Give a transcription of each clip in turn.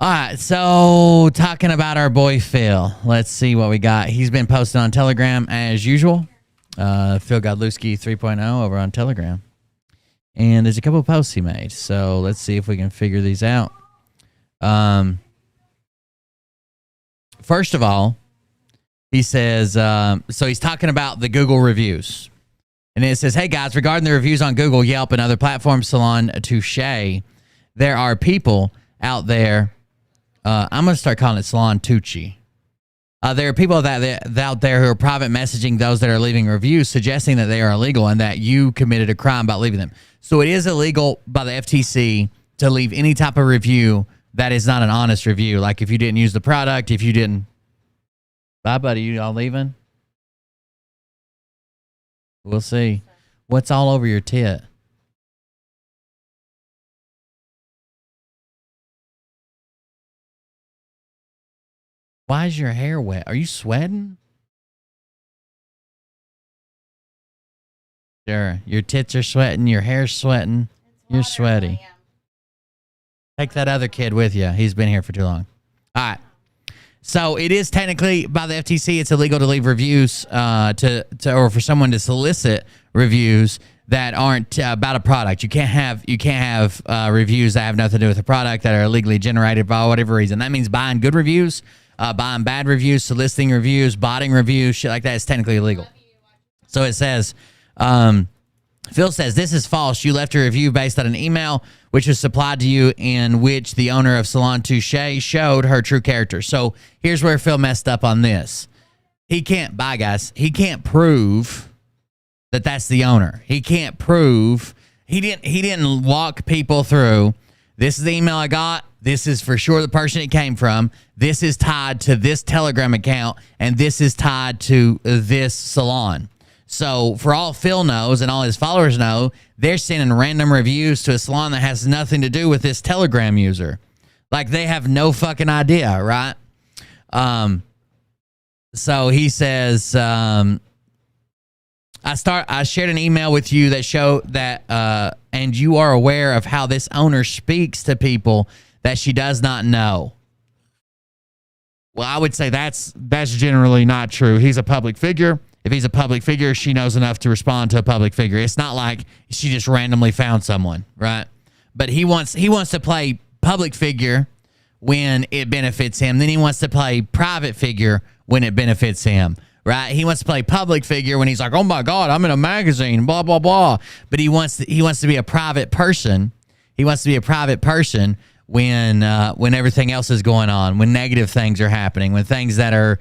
All right, so talking about our boy Phil. Let's see what we got. He's been posting on Telegram as usual. Phil Godlewski 3.0 over on Telegram. And there's a couple of posts he made. So let's see if we can figure these out. First of all, he says, so he's talking about the Google reviews. And it says, hey guys, regarding the reviews on Google, Yelp, and other platforms, Salon, Touche, there are people out there. I'm going to start calling it Salon Tucci. There are people out there who are private messaging those that are leaving reviews, suggesting that they are illegal and that you committed a crime by leaving them. So it is illegal by the FTC to leave any type of review that is not an honest review. Like if you didn't use the product, if you didn't. Bye, buddy. You all leaving? We'll see. What's all over your tit? Why is your hair wet? Are you sweating? Sure. Your tits are sweating. Your hair's sweating. You're sweaty. Take that other kid with you. He's been here for too long. All right. So it is technically by the FTC. It's illegal to leave reviews or for someone to solicit reviews that aren't about a product. You can't have reviews that have nothing to do with a product that are illegally generated by whatever reason. That means buying good reviews. Buying bad reviews, soliciting reviews, botting reviews, shit like that is technically illegal. So it says, Phil says, this is false. You left a review based on an email which was supplied to you in which the owner of Salon Touche showed her true character. So here's where Phil messed up on this. He can't, bye guys, he can't prove that that's the owner. He can't prove, he didn't walk people through, this is the email I got. This is for sure the person it came from. This is tied to this Telegram account, and this is tied to this salon. So for all Phil knows and all his followers know, they're sending random reviews to a salon that has nothing to do with this Telegram user. Like they have no fucking idea, right? So he says, I shared an email with you that showed that, and you are aware of how this owner speaks to people that she does not know. Well, I would say that's generally not true. He's a public figure. If he's a public figure, she knows enough to respond to a public figure. It's not like she just randomly found someone, right? But he wants to play public figure when it benefits him. Then he wants to play private figure when it benefits him, right? He wants to play public figure when he's like, oh my God, I'm in a magazine, blah, blah, blah. But he wants to be a private person. He wants to be a private person when everything else is going on, when negative things are happening, when things that are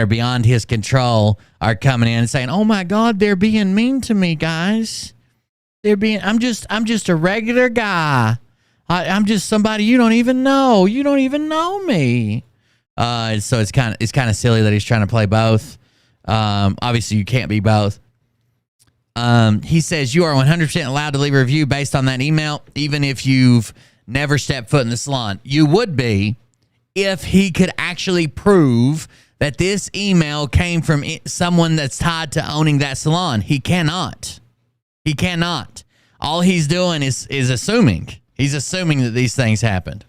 beyond his control are coming in and saying, "Oh my God, they're being mean to me, guys. I'm just a regular guy. I'm just somebody you don't even know. You don't even know me." So it's kind of silly that he's trying to play both. Obviously, you can't be both. He says you are 100% allowed to leave a review based on that email, even if you've never stepped foot in the salon. You would be if he could actually prove that this email came from someone that's tied to owning that salon. He cannot. He cannot. All he's doing is assuming. He's assuming that these things happened.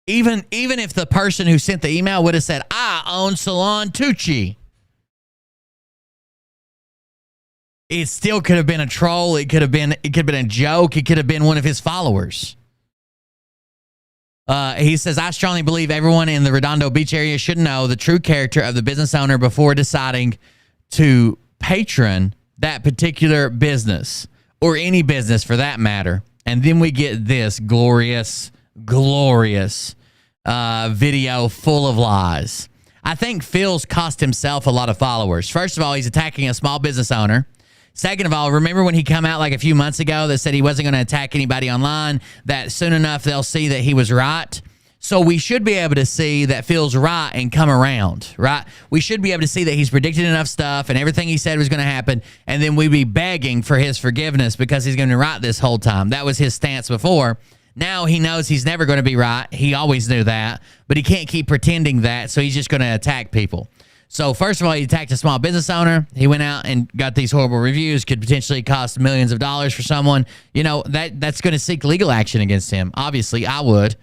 Even if the person who sent the email would have said, I own Salon Tucci, it still could have been a troll. It could have been a joke. It could have been one of his followers. He says, I strongly believe everyone in the Redondo Beach area should know the true character of the business owner before deciding to patron that particular business or any business for that matter. And then we get this glorious video full of lies. I think Phil's cost himself a lot of followers. First of all, he's attacking a small business owner. Second of all, remember when he came out like a few months ago that said he wasn't going to attack anybody online, that soon enough they'll see that he was right? So we should be able to see that Phil's right and come around, right? We should be able to see that he's predicted enough stuff and everything he said was going to happen, and then we'd be begging for his forgiveness because he's going to be right this whole time. That was his stance before. Now he knows he's never going to be right. He always knew that, but he can't keep pretending that, so he's just going to attack people. So first of all, he attacked a small business owner. He went out and got these horrible reviews, could potentially cost millions of dollars for someone. You know, that's going to seek legal action against him. Obviously, I would.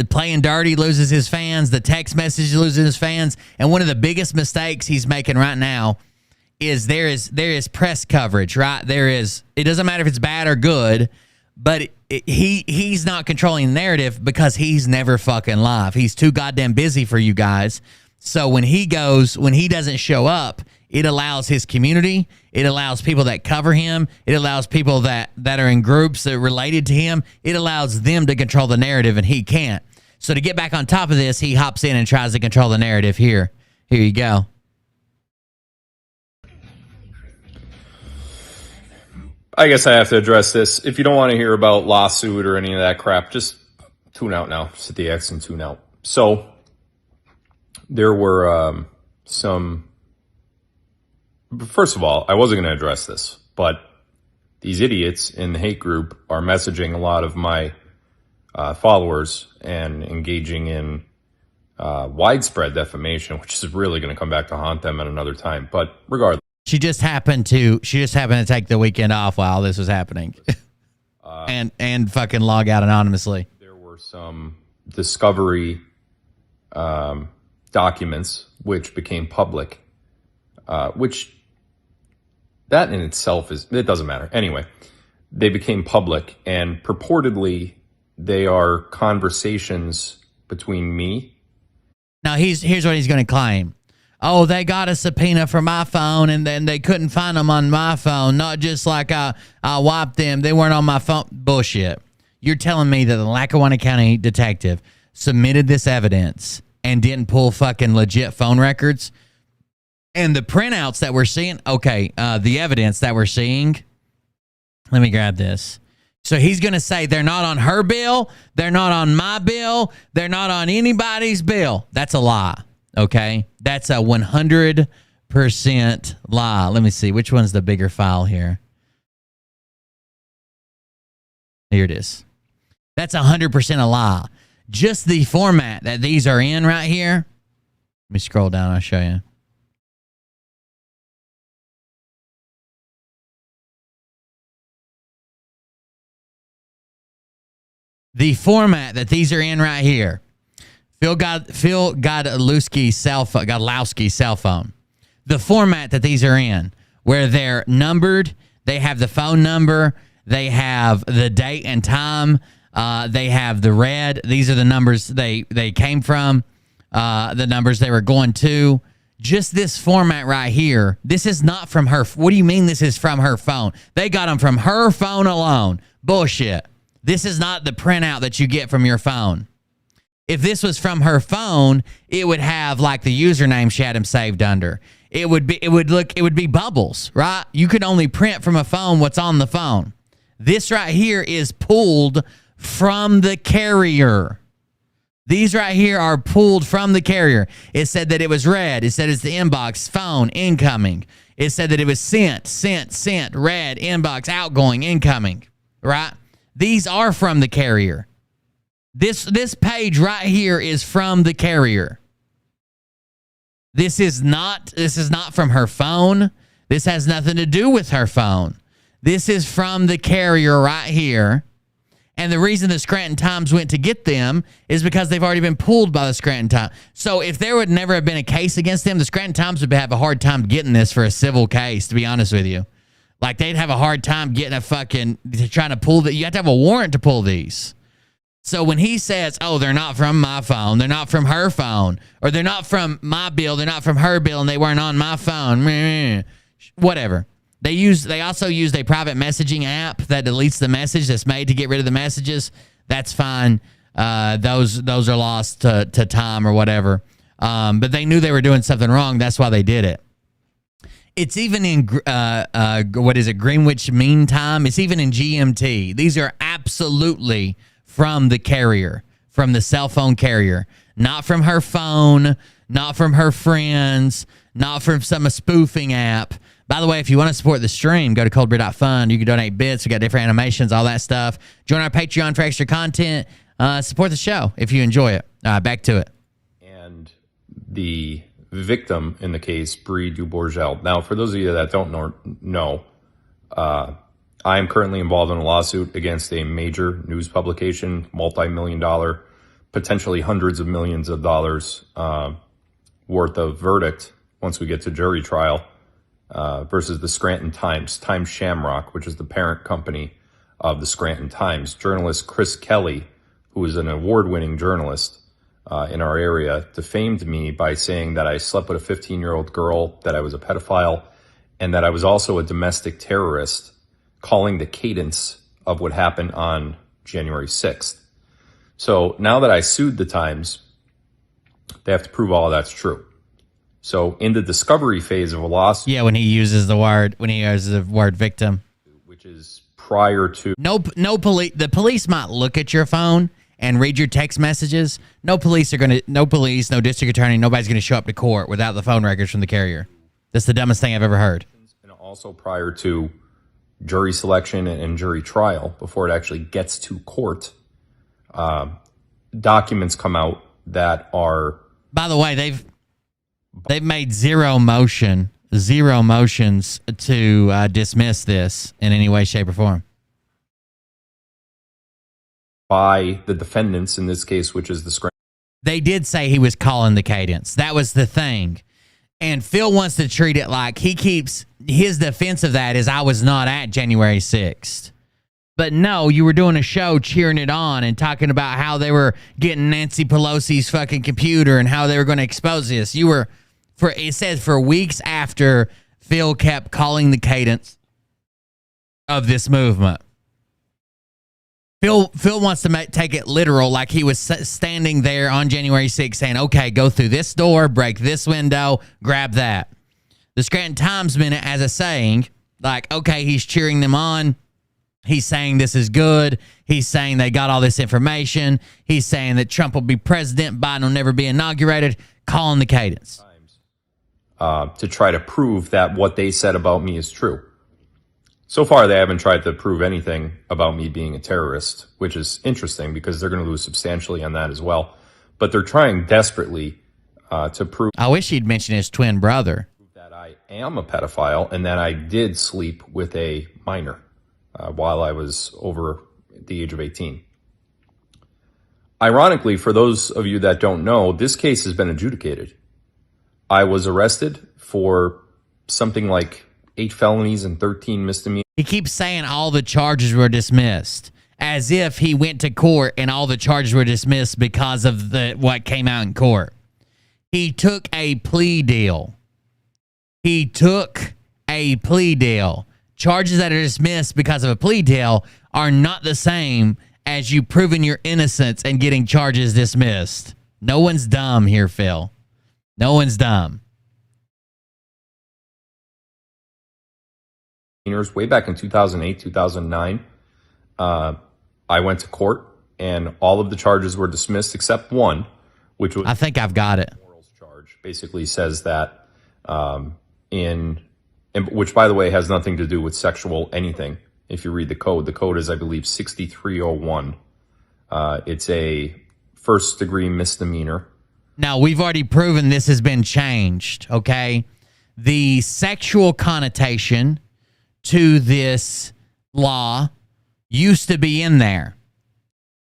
playing dirty loses his fans. The text message loses his fans. And one of the biggest mistakes he's making right now is there is press coverage, right? It doesn't matter if it's bad or good, but he's not controlling the narrative because he's never fucking live. He's too goddamn busy for you guys. So when he doesn't show up, it allows his community, it allows people that cover him, it allows people that are in groups that are related to him, it allows them to control the narrative, and he can't. So to get back on top of this, he hops in and tries to control the narrative here. Here you go. I guess I have to address this. If you don't want to hear about lawsuit or any of that crap, just tune out now. Just hit the X and tune out. So there were some... First of all, I wasn't going to address this, but these idiots in the hate group are messaging a lot of my followers and engaging in widespread defamation, which is really going to come back to haunt them at another time. But regardless. She just happened to take the weekend off while this was happening. and fucking log out anonymously. There were some discovery documents which became public, which that in itself it doesn't matter. Anyway, they became public, and purportedly they are conversations between me. Now here's what he's going to claim. Oh, they got a subpoena for my phone, and then they couldn't find them on my phone. Not just like I wiped them. They weren't on my phone. Bullshit. You're telling me that the Lackawanna County detective submitted this evidence and didn't pull fucking legit phone records? And the printouts that we're seeing, the evidence that we're seeing, let me grab this. So he's going to say they're not on her bill, they're not on my bill, they're not on anybody's bill. That's a lie, okay? That's a 100% lie. Let me see. Which one's the bigger file here? Here it is. That's 100% a lie. Just the format that these are in right here. Let me scroll down, I'll show you. The format that these are in right here. Phil Godlewski's cell phone. The format that these are in, where they're numbered, they have the phone number, they have the date and time, they have the red. These are the numbers they came from, the numbers they were going to. Just this format right here. This is not from her. What do you mean this is from her phone? They got them from her phone alone. Bullshit. This is not the printout that you get from your phone. If this was from her phone, it would have like the username she had him saved under. It would be bubbles, right? You could only print from a phone what's on the phone. This right here is pulled from the carrier. These right here are pulled from the carrier. It said that it was read. It said it's the inbox, phone, incoming. It said that it was sent, read, inbox, outgoing, incoming, right? These are from the carrier. This page right here is from the carrier. This is not from her phone. This has nothing to do with her phone. This is from the carrier right here. And the reason the Scranton Times went to get them is because they've already been pulled by the Scranton Times. So if there would never have been a case against them, the Scranton Times would have a hard time getting this for a civil case, to be honest with you. Like, they'd have a hard time getting trying to pull you have to have a warrant to pull these. So when he says, oh, they're not from my phone, they're not from her phone, or they're not from my bill, they're not from her bill, and they weren't on my phone, whatever. They also used a private messaging app that deletes the message that's made to get rid of the messages. That's fine. Those are lost to time or whatever. But they knew they were doing something wrong. That's why they did it. It's even in, Greenwich Mean Time. It's even in GMT. These are absolutely from the carrier, from the cell phone carrier. Not from her phone, not from her friends, not from some spoofing app. By the way, if you want to support the stream, go to coldbeer.fund. You can donate bits. We got different animations, all that stuff. Join our Patreon for extra content. Support the show if you enjoy it. Back to it. And the victim in the case, Brie Dubourgel. Now, for those of you that don't know, I am currently involved in a lawsuit against a major news publication, multi-million-dollar potentially hundreds of millions of dollars worth of verdict once we get to jury trial versus the Scranton Times Shamrock, which is the parent company of the Scranton Times. Journalist Chris Kelly, who is an award-winning journalist in our area, defamed me by saying that I slept with a 15-year-old girl, that I was a pedophile, and that I was also a domestic terrorist, calling the cadence of what happened on January 6th. So now that I sued the Times, they have to prove all that's true. So in the discovery phase of a lawsuit, Yeah, when he uses the word victim, which is prior to no police. The police might look at your phone and read your text messages. No police, no district attorney, nobody's gonna show up to court without the phone records from the carrier. That's the dumbest thing I've ever heard. and also prior to jury selection and jury trial, before it actually gets to court, documents come out that are. By the way, they've made zero motions to dismiss this in any way, shape, or form. By the defendants in this case, which is the Scranton. They did say he was calling the cadence. That was the thing. And Phil wants to treat it like his defense of that is I was not at January 6th. But no, you were doing a show cheering it on and talking about how they were getting Nancy Pelosi's fucking computer and how they were going to expose this. It says for weeks after Phil kept calling the cadence of this movement. Phil wants to take it literal, like he was standing there on January 6th saying, okay, go through this door, break this window, grab that. The Scranton Times minute as a saying, like, okay, he's cheering them on. He's saying this is good. He's saying they got all this information. He's saying that Trump will be president, Biden will never be inaugurated, calling the cadence. To try to prove that what they said about me is true. So far, they haven't tried to prove anything about me being a terrorist, which is interesting because they're going to lose substantially on that as well. But they're trying desperately to prove. I wish he'd mention his twin brother. That I am a pedophile and that I did sleep with a minor while I was over the age of 18. Ironically, for those of you that don't know, this case has been adjudicated. I was arrested for something like 8 felonies and 13 misdemeanors. He keeps saying all the charges were dismissed, as if he went to court and all the charges were dismissed because of what came out in court. He took a plea deal. Charges that are dismissed because of a plea deal are not the same as you proving your innocence and getting charges dismissed. No one's dumb here, Phil. No one's dumb. Way back in 2008, 2009, I went to court and all of the charges were dismissed except one, which was. I think I've got it. Morals charge basically says that which, by the way, has nothing to do with sexual anything. If you read the code is, I believe, 6301. It's a first-degree misdemeanor. Now, we've already proven this has been changed, okay? The sexual connotation to this law used to be in there.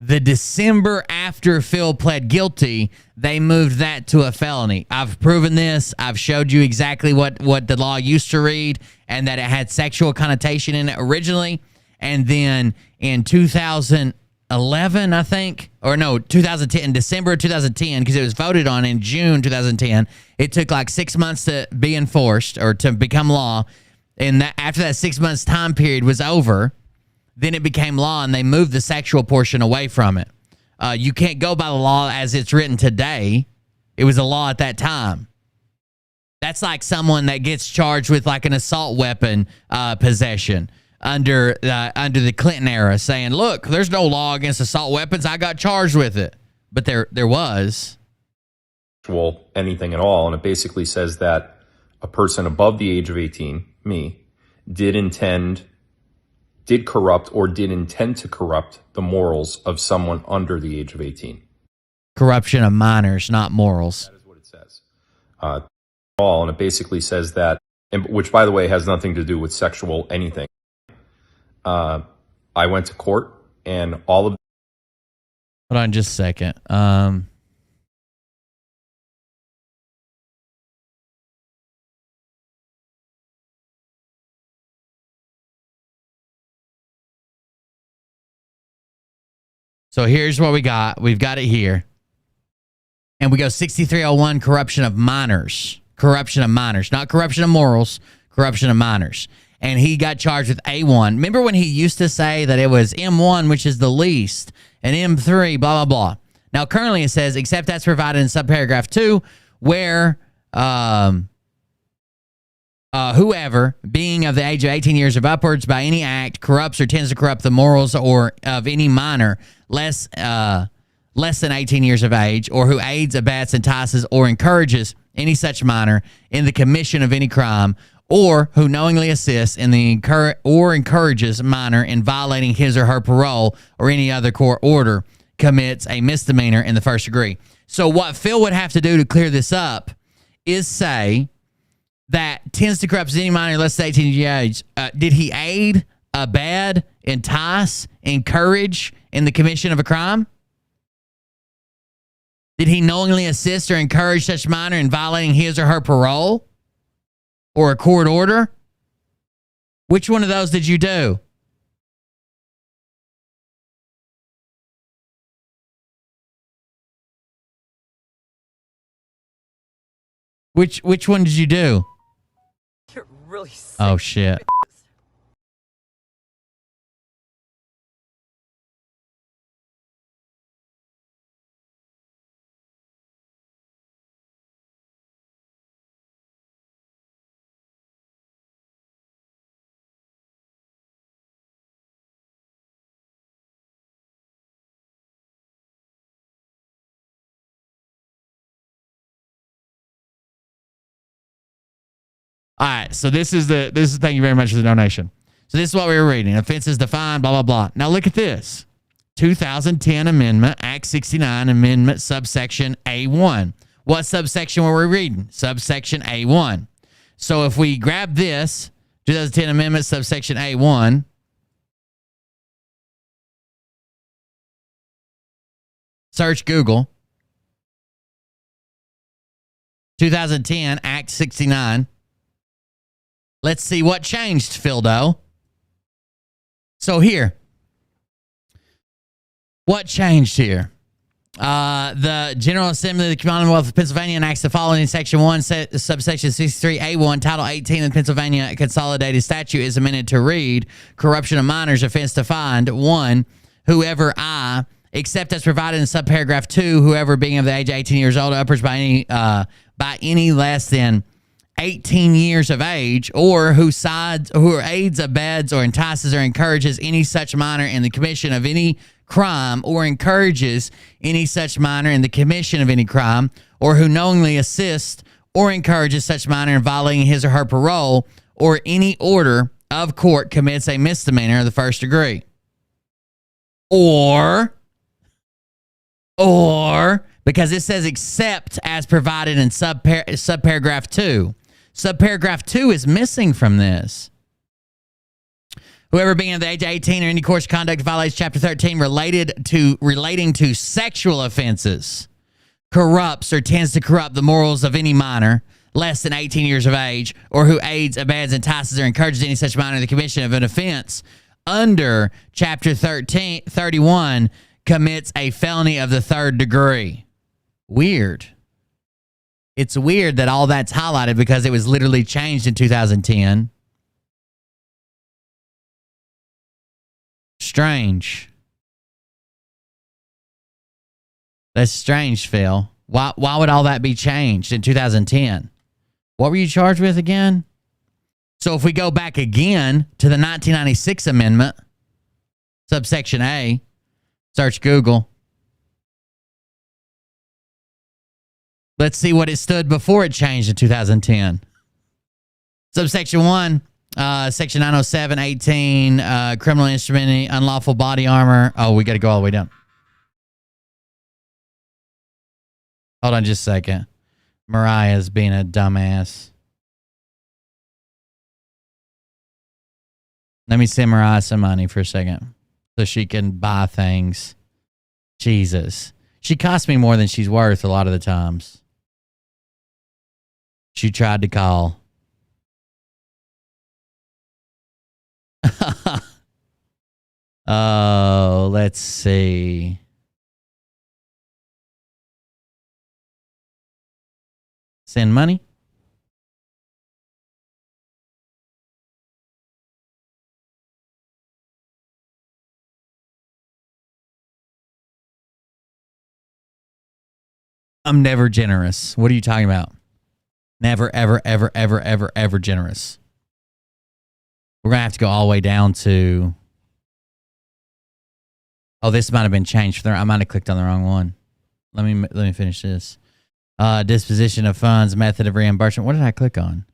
The December after Phil pled guilty, they moved that to a felony. I've proven this. I've showed you exactly what the law used to read and that it had sexual connotation in it originally. And then in 2011, I think, or no, 2010, December 2010, because it was voted on in June 2010. It took like 6 months to be enforced or to become law. And after that 6 months time period was over, then it became law and they moved the sexual portion away from it. You can't go by the law as it's written today. It was a law at that time. That's like someone that gets charged with like an assault weapon possession under the Clinton era saying, look, there's no law against assault weapons. I got charged with it. But there was. Anything at all. And it basically says that a person above the age of 18, me, did corrupt or did intend to corrupt the morals of someone under the age of 18. Corruption of minors, not morals. That is what it says. And it basically says that, which, by the way, has nothing to do with sexual anything. I went to court and all of. Hold on just a second. So here's what we got. We've got it here. And we go 6301, corruption of minors. Corruption of minors. Not corruption of morals, corruption of minors. And he got charged with A1. Remember when he used to say that it was M1, which is the least, and M3, blah, blah, blah. Now, currently it says, except that's provided in subparagraph 2, where whoever, being of the age of 18 years of upwards by any act, corrupts or tends to corrupt the morals or of any minor less than 18 years of age, or who aids, abets, entices, or encourages any such minor in the commission of any crime, or who knowingly assists in the or encourages minor in violating his or her parole or any other court order, commits a misdemeanor in the first degree. So what Phil would have to do to clear this up is say that tends to corrupt any minor less than 18 years of age. Did he aid, abet, entice, encourage in the commission of a crime? Did he knowingly assist or encourage such minor in violating his or her parole or a court order? Which one of those did you do? Which one did you do? You're really sick. Oh, shit. All right, so this is thank you very much for the donation. So this is what we were reading. Offenses defined, blah, blah, blah. Now look at this. 2010 Amendment, Act 69 Amendment, subsection A1. What subsection were we reading? Subsection A1. So if we grab this, 2010 Amendment, subsection A1, search Google, 2010 Act 69. Let's see what changed, Phildo. So here, what changed here? The General Assembly of the Commonwealth of Pennsylvania enacts the following in Section 1, subsection 63A1, Title 18 of the Pennsylvania Consolidated Statute is amended to read, corruption of minors, offense defined, 1, whoever except as provided in subparagraph 2, whoever being of the age of 18 years old upwards by any less than 18 years of age, or who aids, abets, or entices or encourages any such minor in the commission of any crime, or encourages any such minor in the commission of any crime, or who knowingly assists or encourages such minor in violating his or her parole or any order of court, commits a misdemeanor of the first degree. Or because it says except as provided in subparagraph 2. Subparagraph 2 is missing from this. Whoever being of the age of 18 or any course of conduct violates Chapter 13 relating to sexual offenses, corrupts or tends to corrupt the morals of any minor less than 18 years of age, or who aids, abets, entices, or encourages any such minor in the commission of an offense under Chapter 31 commits a felony of the third degree. Weird. It's weird that all that's highlighted because it was literally changed in 2010. Strange. That's strange, Phil. Why would all that be changed in 2010? What were you charged with again? So if we go back again to the 1996 amendment, subsection A, search Google. Let's see what it stood before it changed in 2010. Subsection 1, section 907, criminal instrument, unlawful body armor. Oh, we got to go all the way down. Hold on just a second. Mariah's being a dumbass. Let me send Mariah some money for a second so she can buy things. Jesus. She cost me more than she's worth a lot of the times. She tried to call. Oh, let's see. Send money. I'm never generous. What are you talking about? Never, ever, ever, ever, ever, ever generous. We're going to have to go all the way down to... Oh, this might have been changed. I might have clicked on the wrong one. Let me finish this. Disposition of funds, method of reimbursement. What did I click on?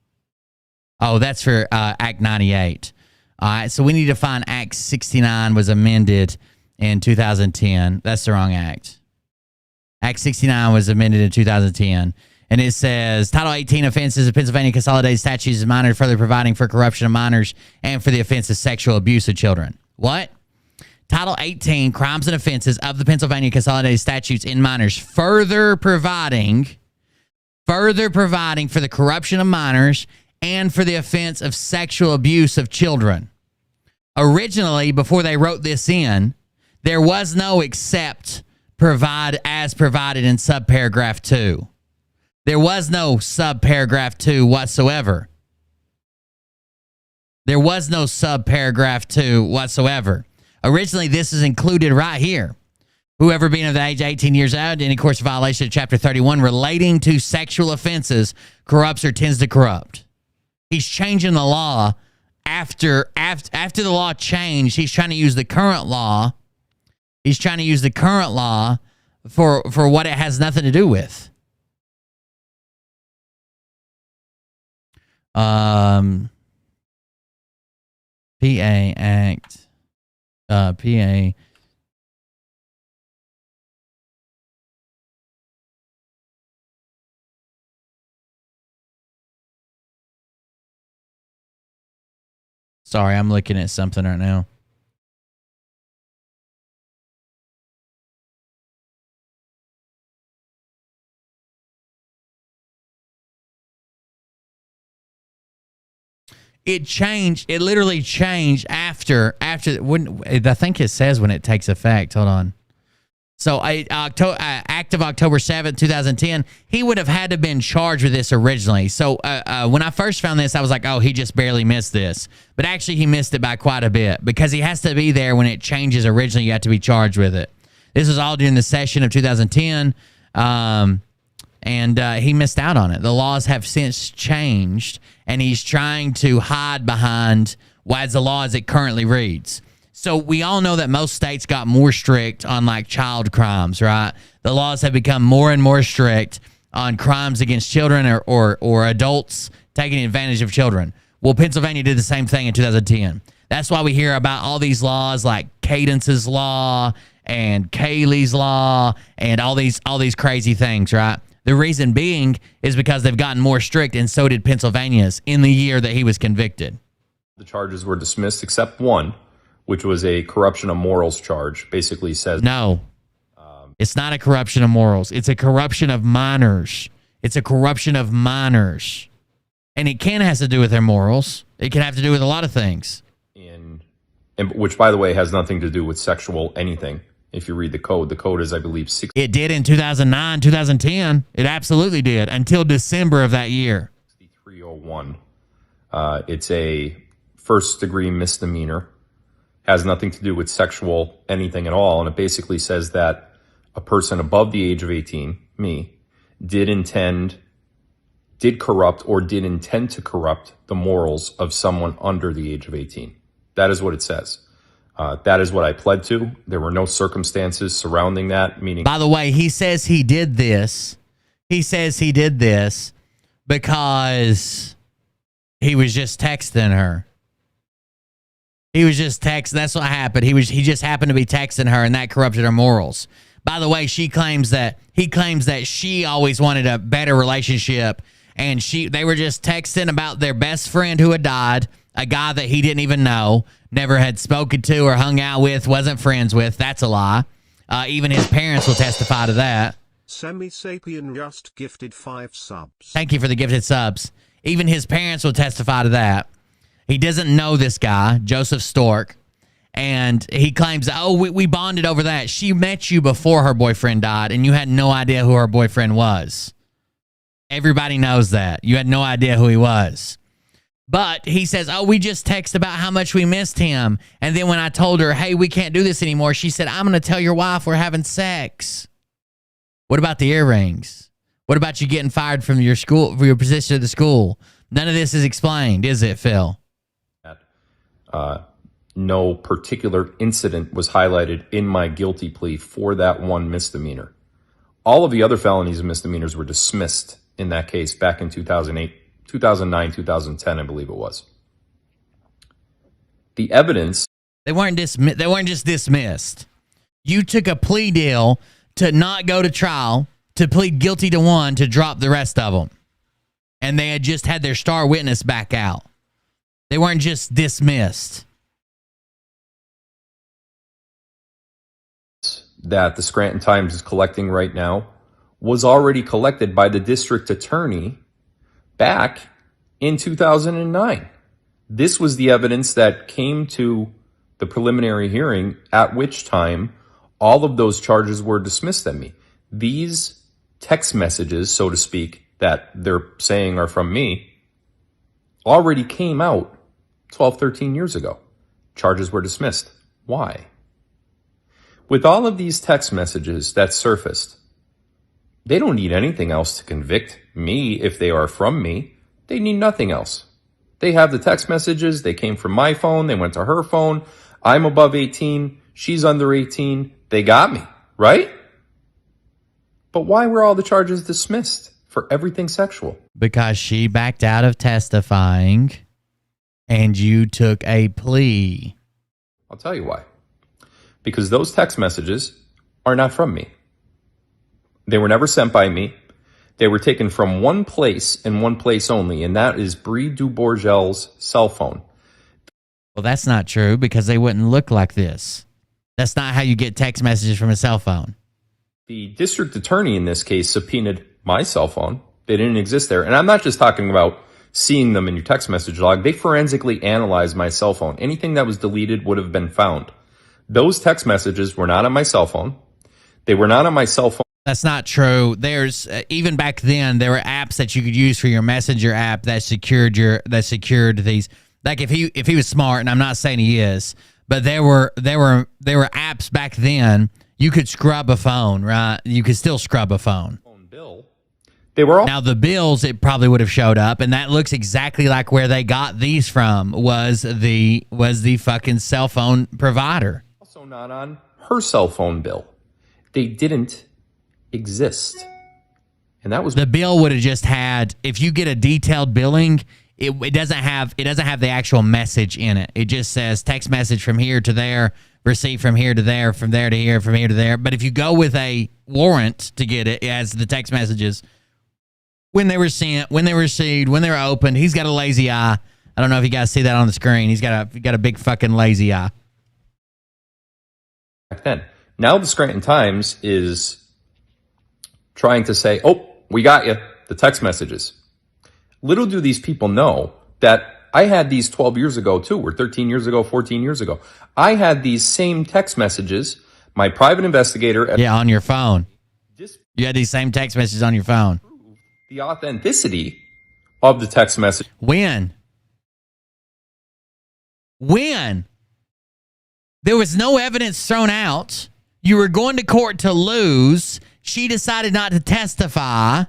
Oh, that's for Act 98. All right, so we need to find Act 69 was amended in 2010. That's the wrong act. Act 69 was amended in 2010. And it says, Title 18 offenses of Pennsylvania Consolidated Statutes of Minors, further providing for corruption of minors and for the offense of sexual abuse of children. What? Title 18, crimes and offenses of the Pennsylvania Consolidated Statutes in minors, further providing for the corruption of minors and for the offense of sexual abuse of children. Originally, before they wrote this in, there was no except as provided in subparagraph 2. There was no subparagraph 2 whatsoever. There was no subparagraph 2 whatsoever. Originally, this is included right here. Whoever being of the age of 18 years old, any course of violation of Chapter 31 relating to sexual offenses corrupts or tends to corrupt. He's changing the law after the law changed. He's trying to use the current law. He's trying to use the current law for what it has nothing to do with. PA Act. PA. Sorry, I'm looking at something right now. It changed. It literally changed after when I think it says when it takes effect. Hold on. So, Act of October 7th, 2010, he would have had to have been charged with this originally. So, when I first found this, I was like, oh, he just barely missed this. But actually, he missed it by quite a bit because he has to be there when it changes originally. You have to be charged with it. This was all during the session of 2010, and he missed out on it. The laws have since changed, and he's trying to hide behind why the law as it currently reads. So we all know that most states got more strict on like child crimes, right? The laws have become more and more strict on crimes against children or adults taking advantage of children. Well, Pennsylvania did the same thing in 2010. That's why we hear about all these laws like Cadence's law and Kaylee's law and all these crazy things, right? The reason being is because they've gotten more strict, and so did Pennsylvania's in the year that he was convicted. The charges were dismissed except one, which was a corruption of morals charge. Basically says... No, it's not a corruption of morals. It's a corruption of minors. It's a corruption of minors. And it has to do with their morals. It can have to do with a lot of things. And which, by the way, has nothing to do with sexual anything. If you read the code is, I believe, 6. It did in 2009, 2010. It absolutely did until December of that year. 6301. It's a first-degree misdemeanor. Has nothing to do with sexual anything at all. And it basically says that a person above the age of 18, me, did corrupt or did intend to corrupt the morals of someone under the age of 18. That is what it says. That is what I pled to. There were no circumstances surrounding that, meaning... By the way, he says he did this. He says he did this because he was just texting her. He was just texting. That's what happened. He just happened to be texting her, and that corrupted her morals. By the way, he claims that she always wanted a better relationship, and they were just texting about their best friend who had died, a guy that he didn't even know, never had spoken to or hung out with, wasn't friends with. That's a lie. Even his parents will testify to that. Semi-Sapien just gifted 5 subs. Thank you for the gifted subs. Even his parents will testify to that. He doesn't know this guy, Joseph Stork. And he claims, oh, we bonded over that. She met you before her boyfriend died, and you had no idea who her boyfriend was. Everybody knows that. You had no idea who he was. But he says, oh, we just texted about how much we missed him. And then when I told her, hey, we can't do this anymore, she said, I'm going to tell your wife we're having sex. What about the earrings? What about you getting fired from your school, for your position at the school? None of this is explained, is it, Phil? No particular incident was highlighted in my guilty plea for that one misdemeanor. All of the other felonies and misdemeanors were dismissed in that case back in 2008, 2009, 2010, I believe it was. The evidence... They weren't just dismissed. You took a plea deal to not go to trial, to plead guilty to one, to drop the rest of them. And they had just had their star witness back out. They weren't just dismissed. That the Scranton Times is collecting right now was already collected by the district attorney back in 2009. This was the evidence that came to the preliminary hearing, at which time all of those charges were dismissed at me. These text messages, so to speak, that they're saying are from me, already came out 12, 13 years ago. Charges were dismissed. Why? With all of these text messages that surfaced, they don't need anything else to convict me if they are from me. They need nothing else. They have the text messages. They came from my phone. They went to her phone. I'm above 18. She's under 18. They got me, right? But why were all the charges dismissed for everything sexual? Because she backed out of testifying and you took a plea. I'll tell you why. Because those text messages are not from me. They were never sent by me. They were taken from one place and one place only, and that is Brie Dubourgel's cell phone. Well, that's not true because they wouldn't look like this. That's not how you get text messages from a cell phone. The district attorney in this case subpoenaed my cell phone. They didn't exist there. And I'm not just talking about seeing them in your text message log. They forensically analyzed my cell phone. Anything that was deleted would have been found. Those text messages were not on my cell phone. They were not on my cell phone. That's not true. There's even back then there were apps that you could use for your messenger app that secured these. Like if he was smart, and I'm not saying he is, but there were apps back then. You could scrub a phone, right? You could still scrub a phone. Bill. They were all now the bills. It probably would have showed up, and that looks exactly like where they got these from. Was the fucking cell phone provider. Also not on her cell phone bill. They didn't exist. And that was the bill would have just had, if you get a detailed billing, it doesn't have the actual message in it. It just says text message from here to there, received from here to there, from there to here, from here to there. But if you go with a warrant to get it, it has the text messages, when they were sent, when they were received, when they were opened. He's got a lazy eye. I don't know if you guys see that on the screen. He's got a big fucking lazy eye. Back then. Now the Scranton Times is trying to say, oh, we got you, the text messages. Little do these people know that I had these 12 years ago too, or 13 years ago, 14 years ago. I had these same text messages. My private investigator... Yeah, on your phone. You had these same text messages on your phone. The authenticity of the text message. When? There was no evidence thrown out. You were going to court to lose. She decided not to testify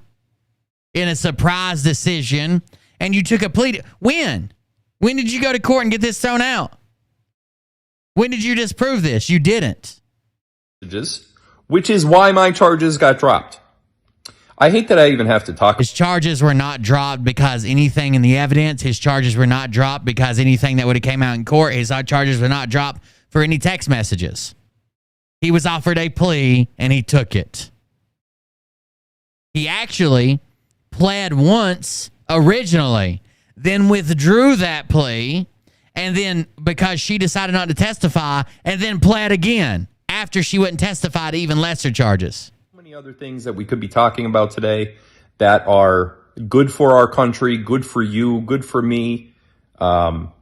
in a surprise decision, and you took a plea. When? When did you go to court and get this thrown out? When did you disprove this? You didn't. Which is why my charges got dropped. I hate that I even have to talk. His charges were not dropped because anything in the evidence. His charges were not dropped because anything that would have came out in court. His charges were not dropped for any text messages. He was offered a plea, and he took it. He actually pled once originally, then withdrew that plea, and then because she decided not to testify, and then pled again after she wouldn't testify to even lesser charges. Many other things that we could be talking about today that are good for our country, good for you, good for me. But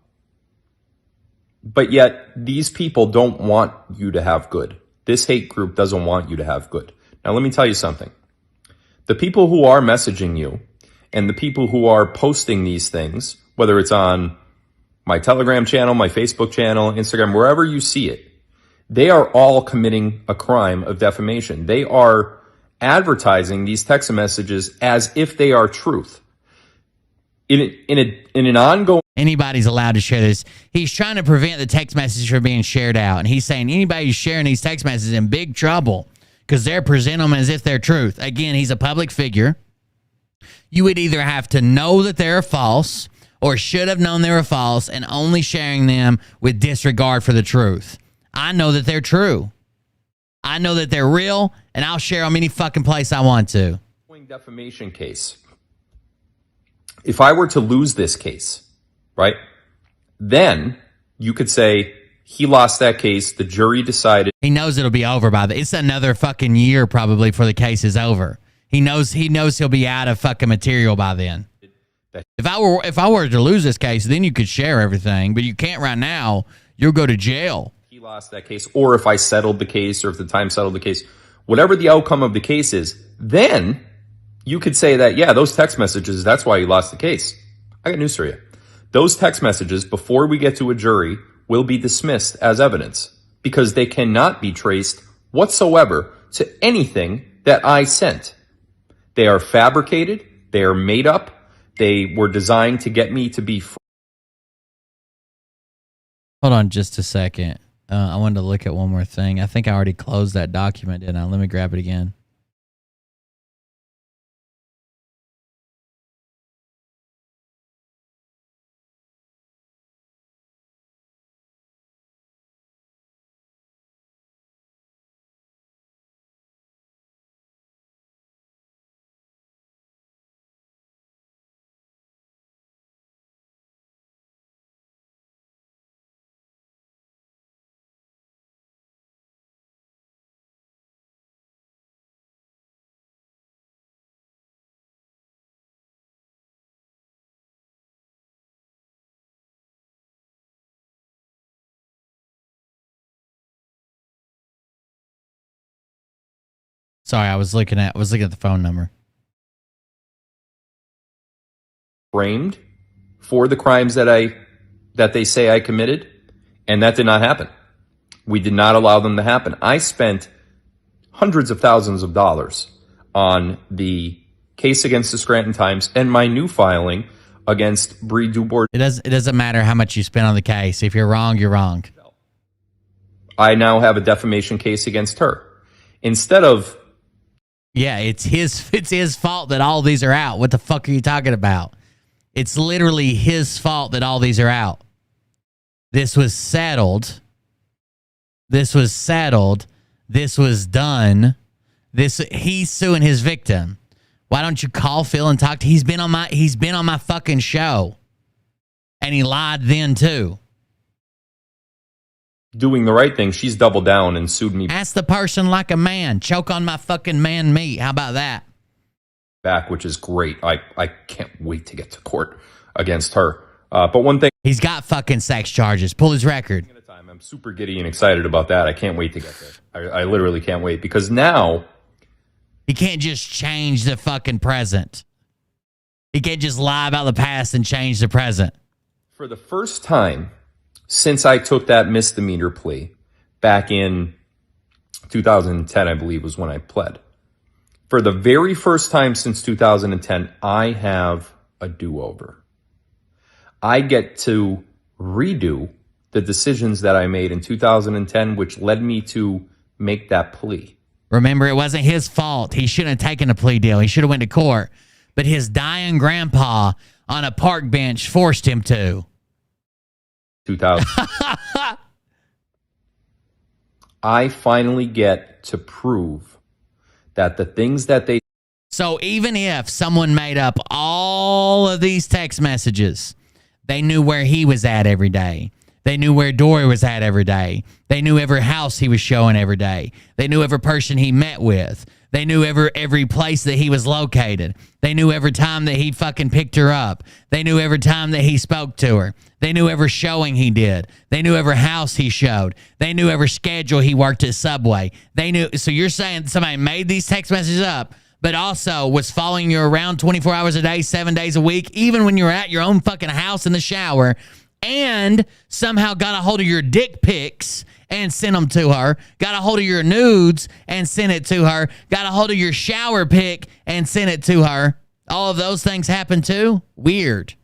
yet these people don't want you to have good. This hate group doesn't want you to have good. Now, let me tell you something. The people who are messaging you and the people who are posting these things, whether it's on my Telegram channel, my Facebook channel, Instagram, wherever you see it, they are all committing a crime of defamation. They are advertising these text messages as if they are truth. In an ongoing... Anybody's allowed to share this. He's trying to prevent the text messages from being shared out. And he's saying anybody who's sharing these text messages is in big trouble because they're presenting them as if they're truth. Again, he's a public figure. You would either have to know that they're false or should have known they were false and only sharing them with disregard for the truth. I know that they're true. I know that they're real, and I'll share them any fucking place I want to. Defamation case. If I were to lose this case, right, then you could say he lost that case. The jury decided. He knows it'll be over by it's another fucking year probably before the case is over. He knows he'll be out of fucking material by then. If I were to lose this case, then you could share everything, but you can't right now. You'll go to jail. He lost that case, or if I settled the case, or if the time settled the case, whatever the outcome of the case is, then you could say that, yeah, those text messages, that's why you lost the case. I got news for you. Those text messages, before we get to a jury, will be dismissed as evidence because they cannot be traced whatsoever to anything that I sent. They are fabricated. They are made up. They were designed to get me to be... Hold on just a second. I wanted to look at one more thing. I think I already closed that document, didn't I? Let me grab it again. Sorry, I was looking at the phone number. Framed for the crimes that they say I committed, and that did not happen. We did not allow them to happen. I spent hundreds of thousands of dollars on the case against the Scranton Times and my new filing against Bree Dubord. It doesn't matter how much you spend on the case. If you're wrong, you're wrong. I now have a defamation case against her. Instead of... Yeah, it's his fault that all these are out. What the fuck are you talking about? It's literally his fault that all these are out. This was settled. This was settled. This was done. He's suing his victim. Why don't you call Phil and talk to he's been on my fucking show. And he lied then too. Doing the right thing, she's doubled down and sued me. Ask the person like a man. Choke on my fucking man meat. How about that? Back, which is great. I can't wait to get to court against her. But one thing... He's got fucking sex charges. Pull his record. I'm super giddy and excited about that. I can't wait to get there. I literally can't wait because now... He can't just change the fucking present. He can't just lie about the past and change the present. For the first time since I took that misdemeanor plea back in 2010, I believe was when I pled. For the very first time since 2010, I have a do-over. I get to redo the decisions that I made in 2010, which led me to make that plea. Remember, it wasn't his fault. He shouldn't have taken a plea deal. He should have went to court. But his dying grandpa on a park bench forced him to. 2000. I finally get to prove that the things that they... So even if someone made up all of these text messages, they knew where he was at every day. They knew where Dory was at every day. They knew every house he was showing every day. They knew every person he met with. They knew every place that he was located. They knew every time that he fucking picked her up. They knew every time that he spoke to her. They knew every showing he did. They knew every house he showed. They knew every schedule he worked at Subway. They knew. So you're saying somebody made these text messages up, but also was following you around 24 hours a day, 7 days a week, even when you were at your own fucking house in the shower, and somehow got a hold of your dick pics and sent them to her, got a hold of your nudes and sent it to her, got a hold of your shower pic and sent it to her. All of those things happen too? Weird.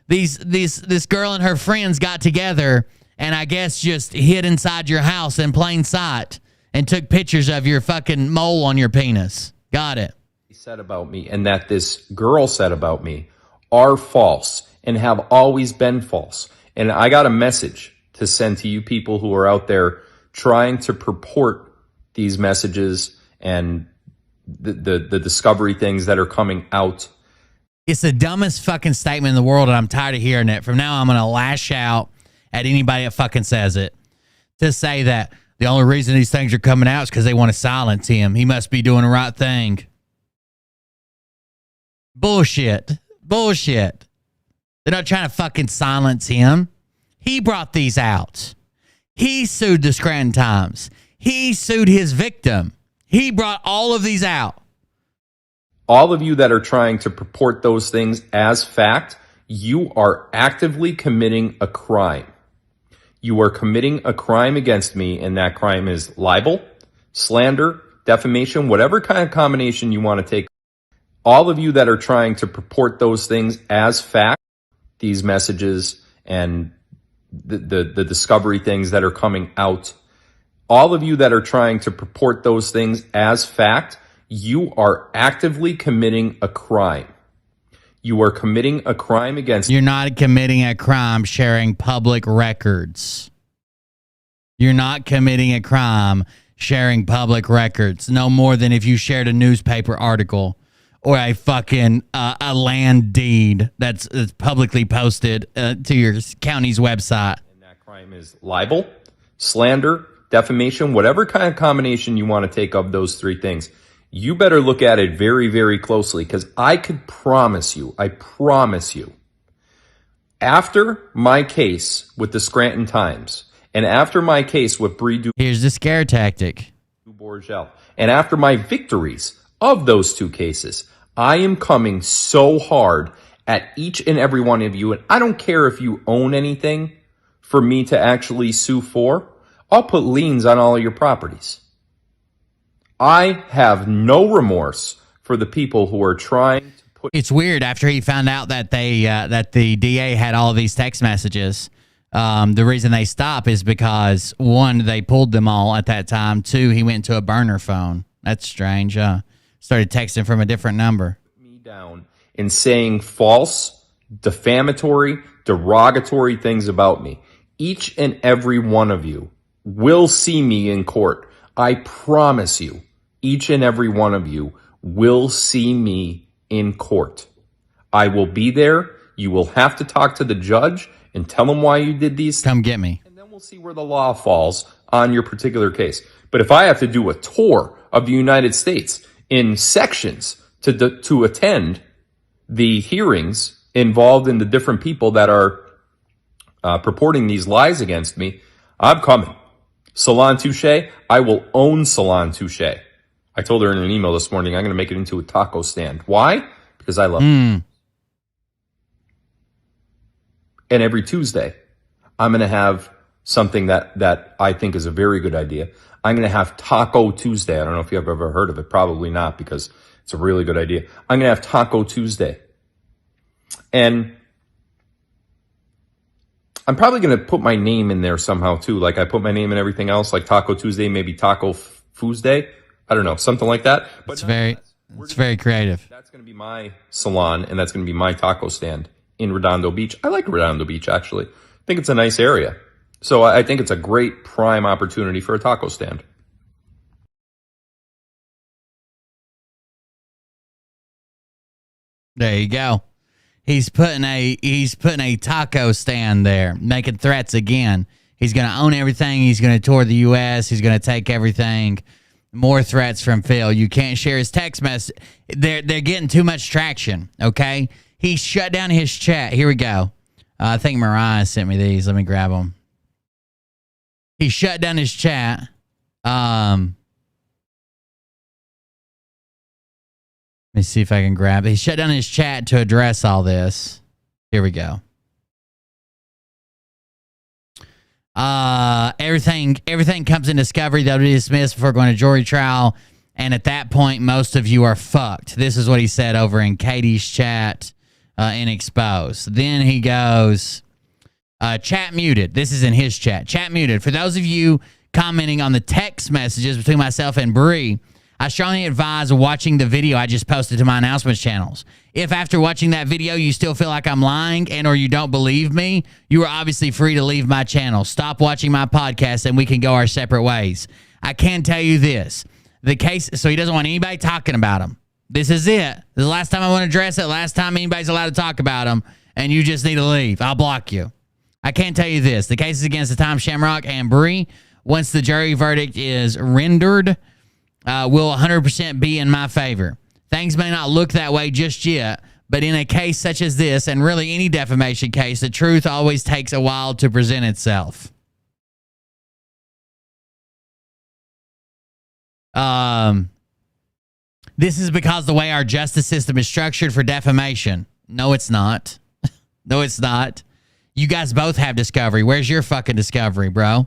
This girl and her friends got together and I guess just hid inside your house in plain sight and took pictures of your fucking mole on your penis. Got it. Said about me and that this girl said about me are false and have always been false. And I got a message to send to you people who are out there trying to purport these messages and the discovery things that are coming out. It's the dumbest fucking statement in the world, and I'm tired of hearing it. From now on, I'm going to lash out at anybody that fucking says it. To say that the only reason these things are coming out is because they want to silence him. He must be doing the right thing. Bullshit. They're not trying to fucking silence him. He brought these out. He sued the Scranton Times. He sued his victim. He brought all of these out. All of you that are trying to purport those things as fact, you are actively committing a crime. You are committing a crime against me, and that crime is libel, slander, defamation, whatever kind of combination you want to take. All of you that are trying to purport those things as fact, these messages and the discovery things that are coming out, all of you that are trying to purport those things as fact, you are actively committing a crime. You are committing a crime against... You're not committing a crime sharing public records. You're not committing a crime sharing public records. No more than if you shared a newspaper article or a fucking a land deed that's publicly posted to your county's website. And that crime is libel, slander, defamation, whatever kind of combination you want to take of those three things. You better look at it very, very closely, because I promise you, after my case with the Scranton Times and after my case with Bree Here's the scare tactic. Borgel, and after my victories of those two cases, I am coming so hard at each and every one of you, and I don't care if you own anything for me to actually sue for. I'll put liens on all of your properties. I have no remorse for the people who are trying to put... It's weird after he found out that that the DA had all of these text messages. The reason they stopped is because, one, they pulled them all at that time. Two, he went to a burner phone. That's strange. Started texting from a different number. Me down and saying false, defamatory, derogatory things about me. Each and every one of you will see me in court. I promise you, each and every one of you will see me in court. I will be there. You will have to talk to the judge and tell him why you did these. Come get me. And then we'll see where the law falls on your particular case. But if I have to do a tour of the United States in sections to attend the hearings involved in the different people that are purporting these lies against me, I'm coming. Salon Touche, I will own Salon Touche. I told her in an email this morning, I'm going to make it into a taco stand. Why? Because I love it. And every Tuesday, I'm going to have something that I think is a very good idea. I'm going to have Taco Tuesday. I don't know if you've ever heard of it. Probably not, because it's a really good idea. I'm going to have Taco Tuesday. And I'm probably going to put my name in there somehow too. Like I put my name in everything else, like Taco Tuesday, maybe Taco Foosday. I don't know, something like that. But it's very creative. That's going to be my salon, and that's going to be my taco stand in Redondo Beach. I like Redondo Beach, actually. I think it's a nice area. So I think it's a great prime opportunity for a taco stand. There you go. He's putting a taco stand there, making threats again. He's going to own everything. He's going to tour the U.S. He's going to take everything. More threats from Phil. You can't share his text message. They're getting too much traction, okay? He shut down his chat. Here we go. I think Mariah sent me these. Let me grab them. He shut down his chat. Let me see if I can grab it. He shut down his chat to address all this. Here we go. Everything comes in discovery. They'll be dismissed before going to jury trial. And at that point, most of you are fucked. This is what he said over in Katie's chat in Exposed. Then he goes, chat muted. This is in his chat. Chat muted. For those of you commenting on the text messages between myself and Bree, I strongly advise watching the video I just posted to my announcements channels. If after watching that video you still feel like I'm lying and or you don't believe me, you are obviously free to leave my channel. Stop watching my podcast and we can go our separate ways. I can tell you this. The case, so he doesn't want anybody talking about him. This is it. This is the last time I want to address it. Last time anybody's allowed to talk about him, and you just need to leave. I'll block you. I can tell you this. The case is against the Tom Shamrock and Bree. Once the jury verdict is rendered, will 100% be in my favor. Things may not look that way just yet, but in a case such as this, and really any defamation case, the truth always takes a while to present itself. This is because the way our justice system is structured for defamation. No, it's not. No, it's not. You guys both have discovery. Where's your fucking discovery, bro?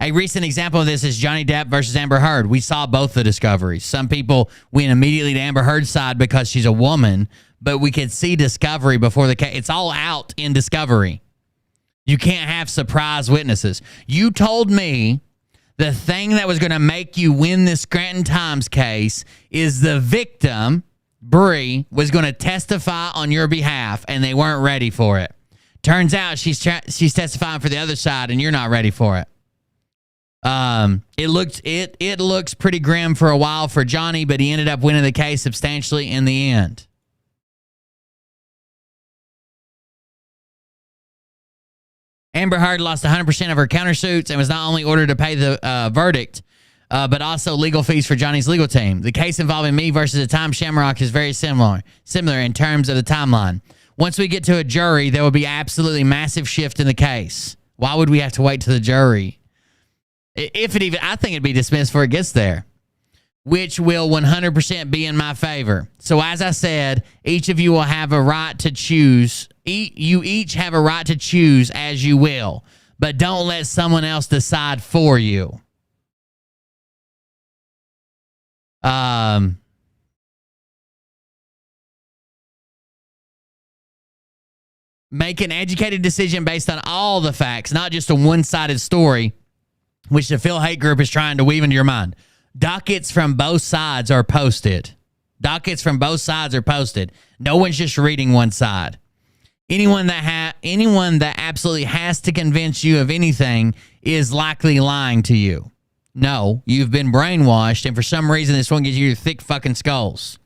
A recent example of this is Johnny Depp versus Amber Heard. We saw both the discoveries. Some people went immediately to Amber Heard's side because she's a woman, but we could see discovery before the case. It's all out in discovery. You can't have surprise witnesses. You told me the thing that was going to make you win this Scranton Times case is the victim, Bree, was going to testify on your behalf, and they weren't ready for it. Turns out she's testifying for the other side, and you're not ready for it. It looks pretty grim for a while for Johnny, but he ended up winning the case substantially in the end. Amber Heard lost 100% of her countersuits and was not only ordered to pay the verdict, but also legal fees for Johnny's legal team. The case involving me versus the Tom Shamrock is very similar in terms of the timeline. Once we get to a jury, there will be absolutely massive shift in the case. Why would we have to wait to the jury? If it even, I think it'd be dismissed before it gets there, which will 100% be in my favor. So as I said, each of you will have a right to choose. You each have a right to choose as you will, but don't let someone else decide for you. Make an educated decision based on all the facts, not just a one-sided story, which the Phil Hate Group is trying to weave into your mind. Dockets from both sides are posted. Dockets from both sides are posted. No one's just reading one side. Anyone that absolutely has to convince you of anything is likely lying to you. No, you've been brainwashed, and for some reason this one gives you your thick fucking skulls.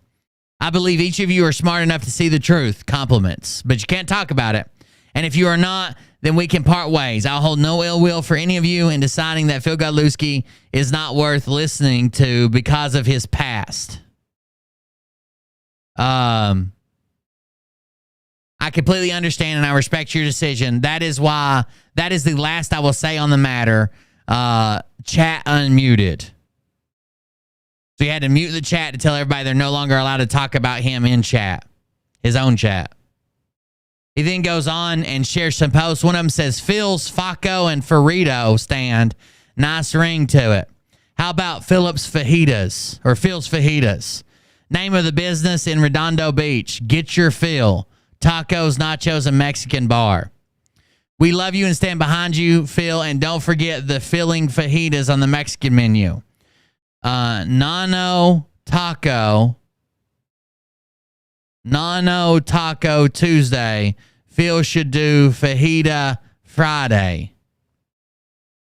I believe each of you are smart enough to see the truth. Compliments. But you can't talk about it. And if you are not, then we can part ways. I'll hold no ill will for any of you in deciding that Phil Godlewski is not worth listening to because of his past. I completely understand and I respect your decision. That is the last I will say on the matter. Chat unmuted. So he had to mute the chat to tell everybody they're no longer allowed to talk about him in chat. His own chat. He then goes on and shares some posts. One of them says, Phil's Faco and Ferrito stand. Nice ring to it. How about Philip's Fajitas or Phil's Fajitas? Name of the business in Redondo Beach. Get your Phil. Tacos, nachos, and Mexican bar. We love you and stand behind you, Phil. And don't forget the filling fajitas on the Mexican menu. Nano Taco Tuesday. Phil should do Fajita Friday.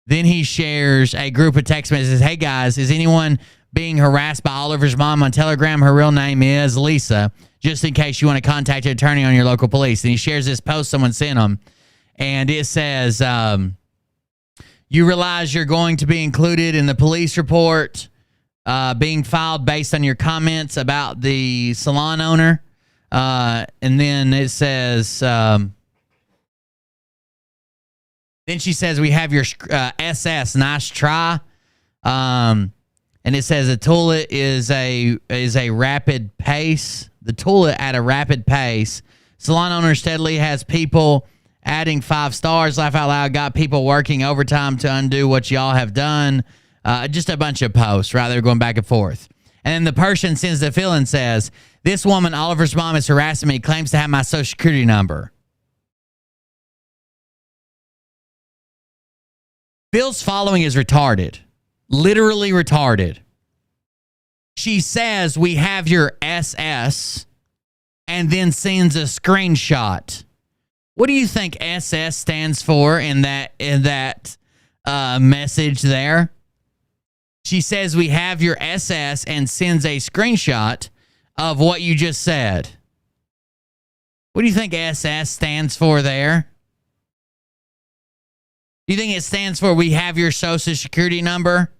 Then he shares a group of text messages. Hey guys, is anyone being harassed by Oliver's mom on Telegram? Her real name is Lisa. just in case you want to contact an attorney on your local police. And he shares this post someone sent him, and it says, you realize you're going to be included in the police report being filed based on your comments about the salon owner. And then it says, then she says, we have your SS, nice try. And it says a toilet is a rapid pace. The toilet at a rapid pace. Salon owner steadily has people adding 5 stars. Laugh out loud. Got people working overtime to undo what y'all have done. Just a bunch of posts, right? They're going back and forth. And then the person sends the Phil and says, this woman, Oliver's mom, is harassing me, claims to have my social security number. Phil's following is retarded. Literally retarded. She says, we have your SS, and then sends a screenshot. What do you think SS stands for in that message there? She says, we have your SS, and sends a screenshot of what you just said. What do you think SS stands for there? Do you think it stands for we have your social security number?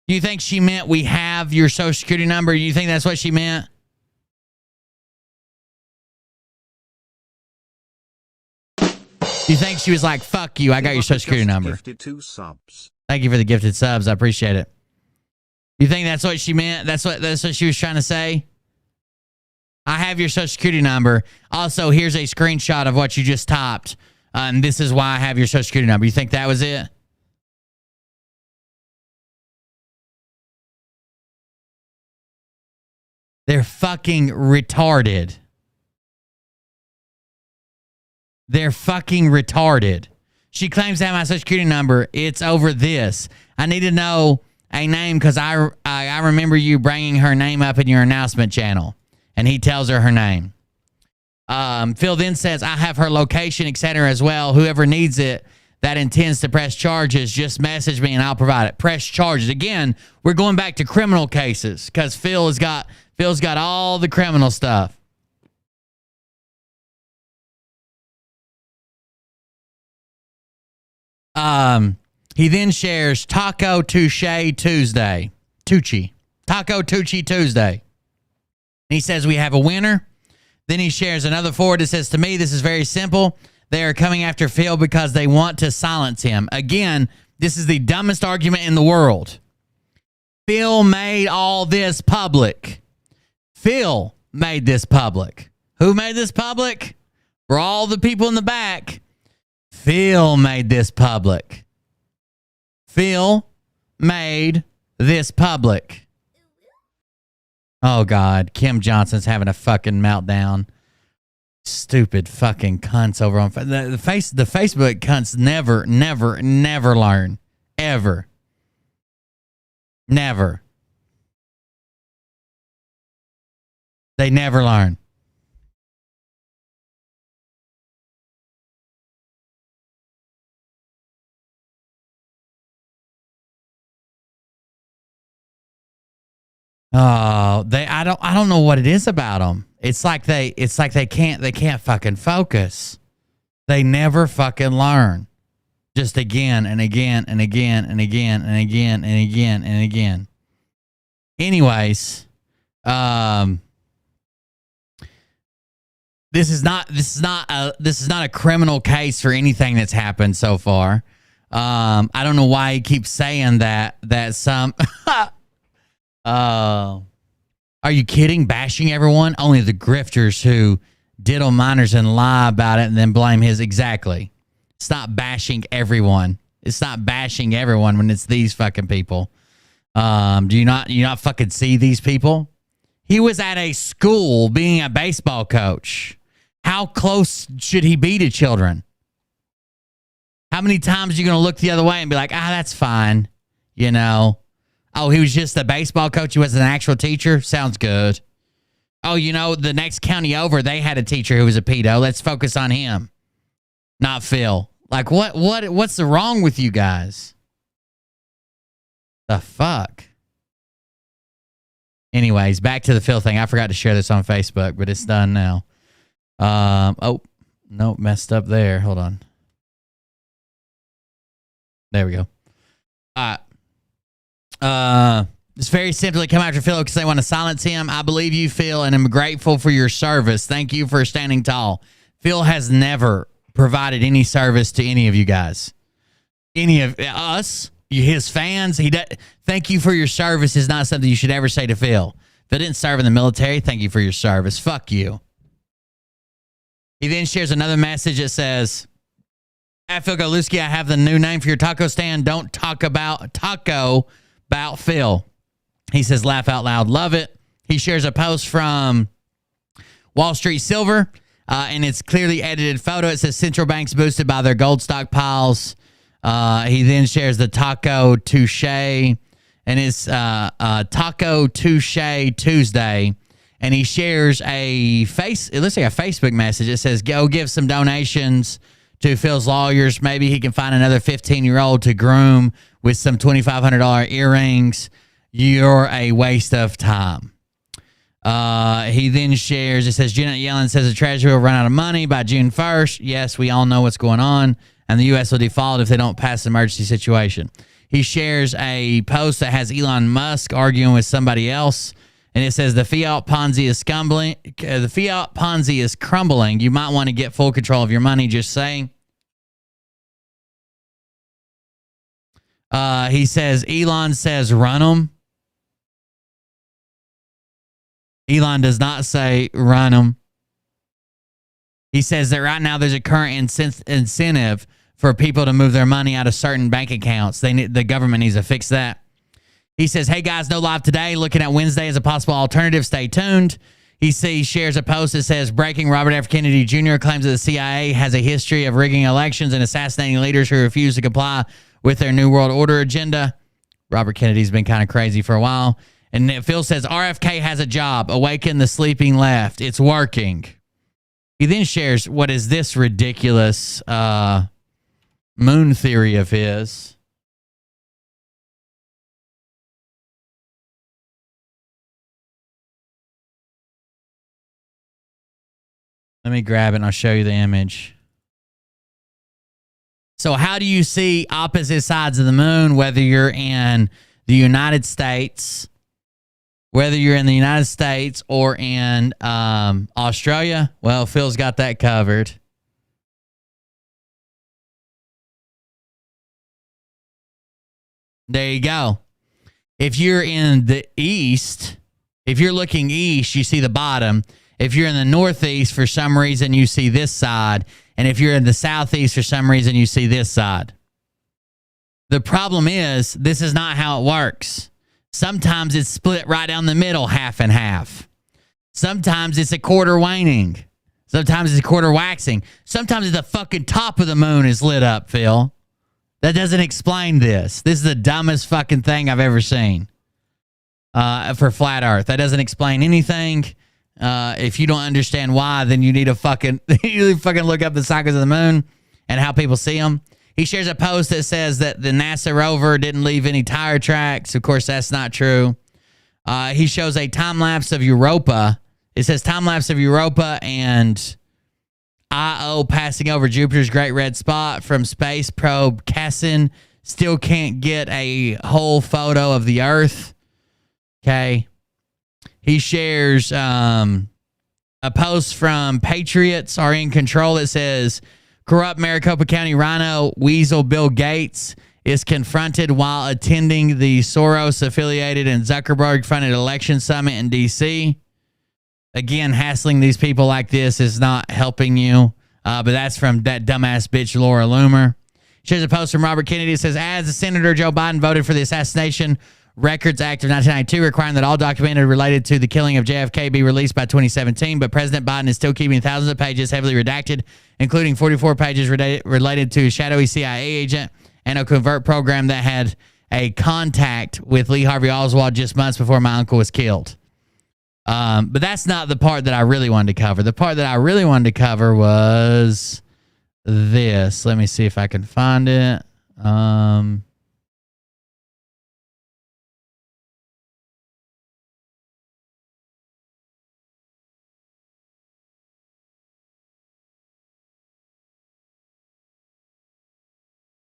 Do you think she meant we have your social security number? Do you think that's what she meant? Do you think she was like, fuck you, I got your social security number? Gifted 2 subs. Thank you for the gifted subs. I appreciate it. You think that's what she meant? That's what she was trying to say? I have your social security number. Also, here's a screenshot of what you just typed. And this is why I have your social security number. You think that was it? They're fucking retarded. They're fucking retarded. She claims to have my social security number. It's over this. I need to know a name because I remember you bringing her name up in your announcement channel. And he tells her name. Phil then says, I have her location, etc. as well. Whoever needs it that intends to press charges, just message me and I'll provide it. Press charges. Again, we're going back to criminal cases because Phil's got all the criminal stuff. He then shares Taco Touche Tuesday. Taco Tucci Tuesday. He says we have a winner. Then he shares another forward that says, to me, this is very simple. They are coming after Phil because they want to silence him. Again, this is the dumbest argument in the world. Phil made all this public. Phil made this public. Who made this public? For all the people in the back, Phil made this public. Phil made this public. Oh, God. Kim Johnson's having a fucking meltdown. Stupid fucking cunts over on the Facebook cunts never learn. Ever. Never. They never learn. Oh, I don't know what it is about them. It's like they can't fucking focus. They never fucking learn. Just again and again and again and again and again and again and again. Anyways, this is not a criminal case for anything that's happened so far. I don't know why he keeps saying that some are you kidding? Bashing everyone? Only the grifters who diddle minors and lie about it and then blame his. Exactly. It's not bashing everyone. It's not bashing everyone when it's these fucking people. Do you not fucking see these people? He was at a school being a baseball coach. How close should he be to children? How many times are you going to look the other way and be like, that's fine. You know? Oh, he was just a baseball coach. He wasn't an actual teacher. Sounds good. Oh, the next county over, they had a teacher who was a pedo. Let's focus on him, not Phil. Like, what's wrong with you guys? The fuck? Anyways, back to the Phil thing. I forgot to share this on Facebook, but it's done now. Oh, no, messed up there. Hold on. There we go. All right. It's very simply come after Phil because they want to silence him. I believe you, Phil, and I'm grateful for your service. Thank you for standing tall. Phil has never provided any service to any of you guys. Any of us, his fans. Thank you for your service is not something you should ever say to Phil. Phil didn't serve in the military. Thank you for your service. Fuck you. He then shares another message that says, at Phil Goluski, I have the new name for your taco stand. Don't talk about Phil. He says, laugh out loud. Love it. He shares a post from Wall Street Silver, and it's clearly edited photo. It says central banks boosted by their gold stockpiles. He then shares the Taco Touche, and it's Taco Touche Tuesday. And he shares it looks like a Facebook message. It says, go give some donations to Phil's lawyers. Maybe he can find another 15-year-old to groom with some $2,500 earrings. You're a waste of time. He then shares, it says, Janet Yellen says the Treasury will run out of money by June 1st. Yes, we all know what's going on. And the U.S. will default if they don't pass an emergency situation. He shares a post that has Elon Musk arguing with somebody else. And it says, the fiat Ponzi is crumbling. The fiat Ponzi is crumbling. You might want to get full control of your money, just saying. He says, Elon says, run them. Elon does not say run them. He says that right now there's a current incentive for people to move their money out of certain bank accounts. The government needs to fix that. He says, hey guys, no live today. Looking at Wednesday as a possible alternative. Stay tuned. He shares a post that says, breaking, Robert F. Kennedy Jr. claims that the CIA has a history of rigging elections and assassinating leaders who refuse to comply with their New World Order agenda. Robert Kennedy's been kind of crazy for a while. And Phil says, RFK has a job. Awaken the sleeping left. It's working. He then shares what is this ridiculous moon theory of his. Let me grab it and I'll show you the image. So how do you see opposite sides of the moon, whether you're in the United States, or in Australia? Well, Phil's got that covered. There you go. If you're in the east, if you're looking east, you see the bottom. If you're in the northeast, for some reason, you see this side. And if you're in the southeast, for some reason, you see this side. The problem is, this is not how it works. Sometimes it's split right down the middle, half and half. Sometimes it's a quarter waning. Sometimes it's a quarter waxing. Sometimes the fucking top of the moon is lit up, Phil. That doesn't explain this. This is the dumbest fucking thing I've ever seen for flat Earth. That doesn't explain anything. If you don't understand why, then you need to fucking look up the cycles of the moon and how people see them. He shares a post that says that the NASA rover didn't leave any tire tracks. Of course, that's not true. He shows a time lapse of Europa. It says time lapse of Europa and Io passing over Jupiter's Great Red Spot from space probe Cassini. Still can't get a whole photo of the Earth. Okay. He shares a post from Patriots Are in Control that says, corrupt Maricopa County Rhino Weasel Bill Gates is confronted while attending the Soros-affiliated and Zuckerberg-funded election summit in D.C. Again, hassling these people like this is not helping you, but that's from that dumbass bitch Laura Loomer. Here's a post from Robert Kennedy that says, as the Senator Joe Biden voted for the Assassination Records Act of 1992, requiring that all documents related to the killing of JFK be released by 2017, but President Biden is still keeping thousands of pages heavily redacted, including 44 pages related to a shadowy CIA agent and a covert program that had a contact with Lee Harvey Oswald just months before my uncle was killed. But that's not the part that I really wanted to cover. The part that I really wanted to cover was this. Let me see if I can find it.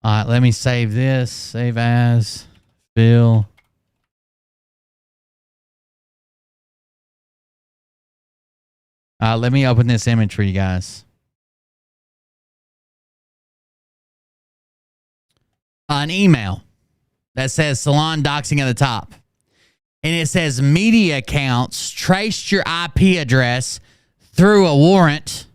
All right, let me save this. Save as. Bill. Let me open this image for you guys. An email that says salon doxing at the top. And it says media accounts traced your IP address through a warrant.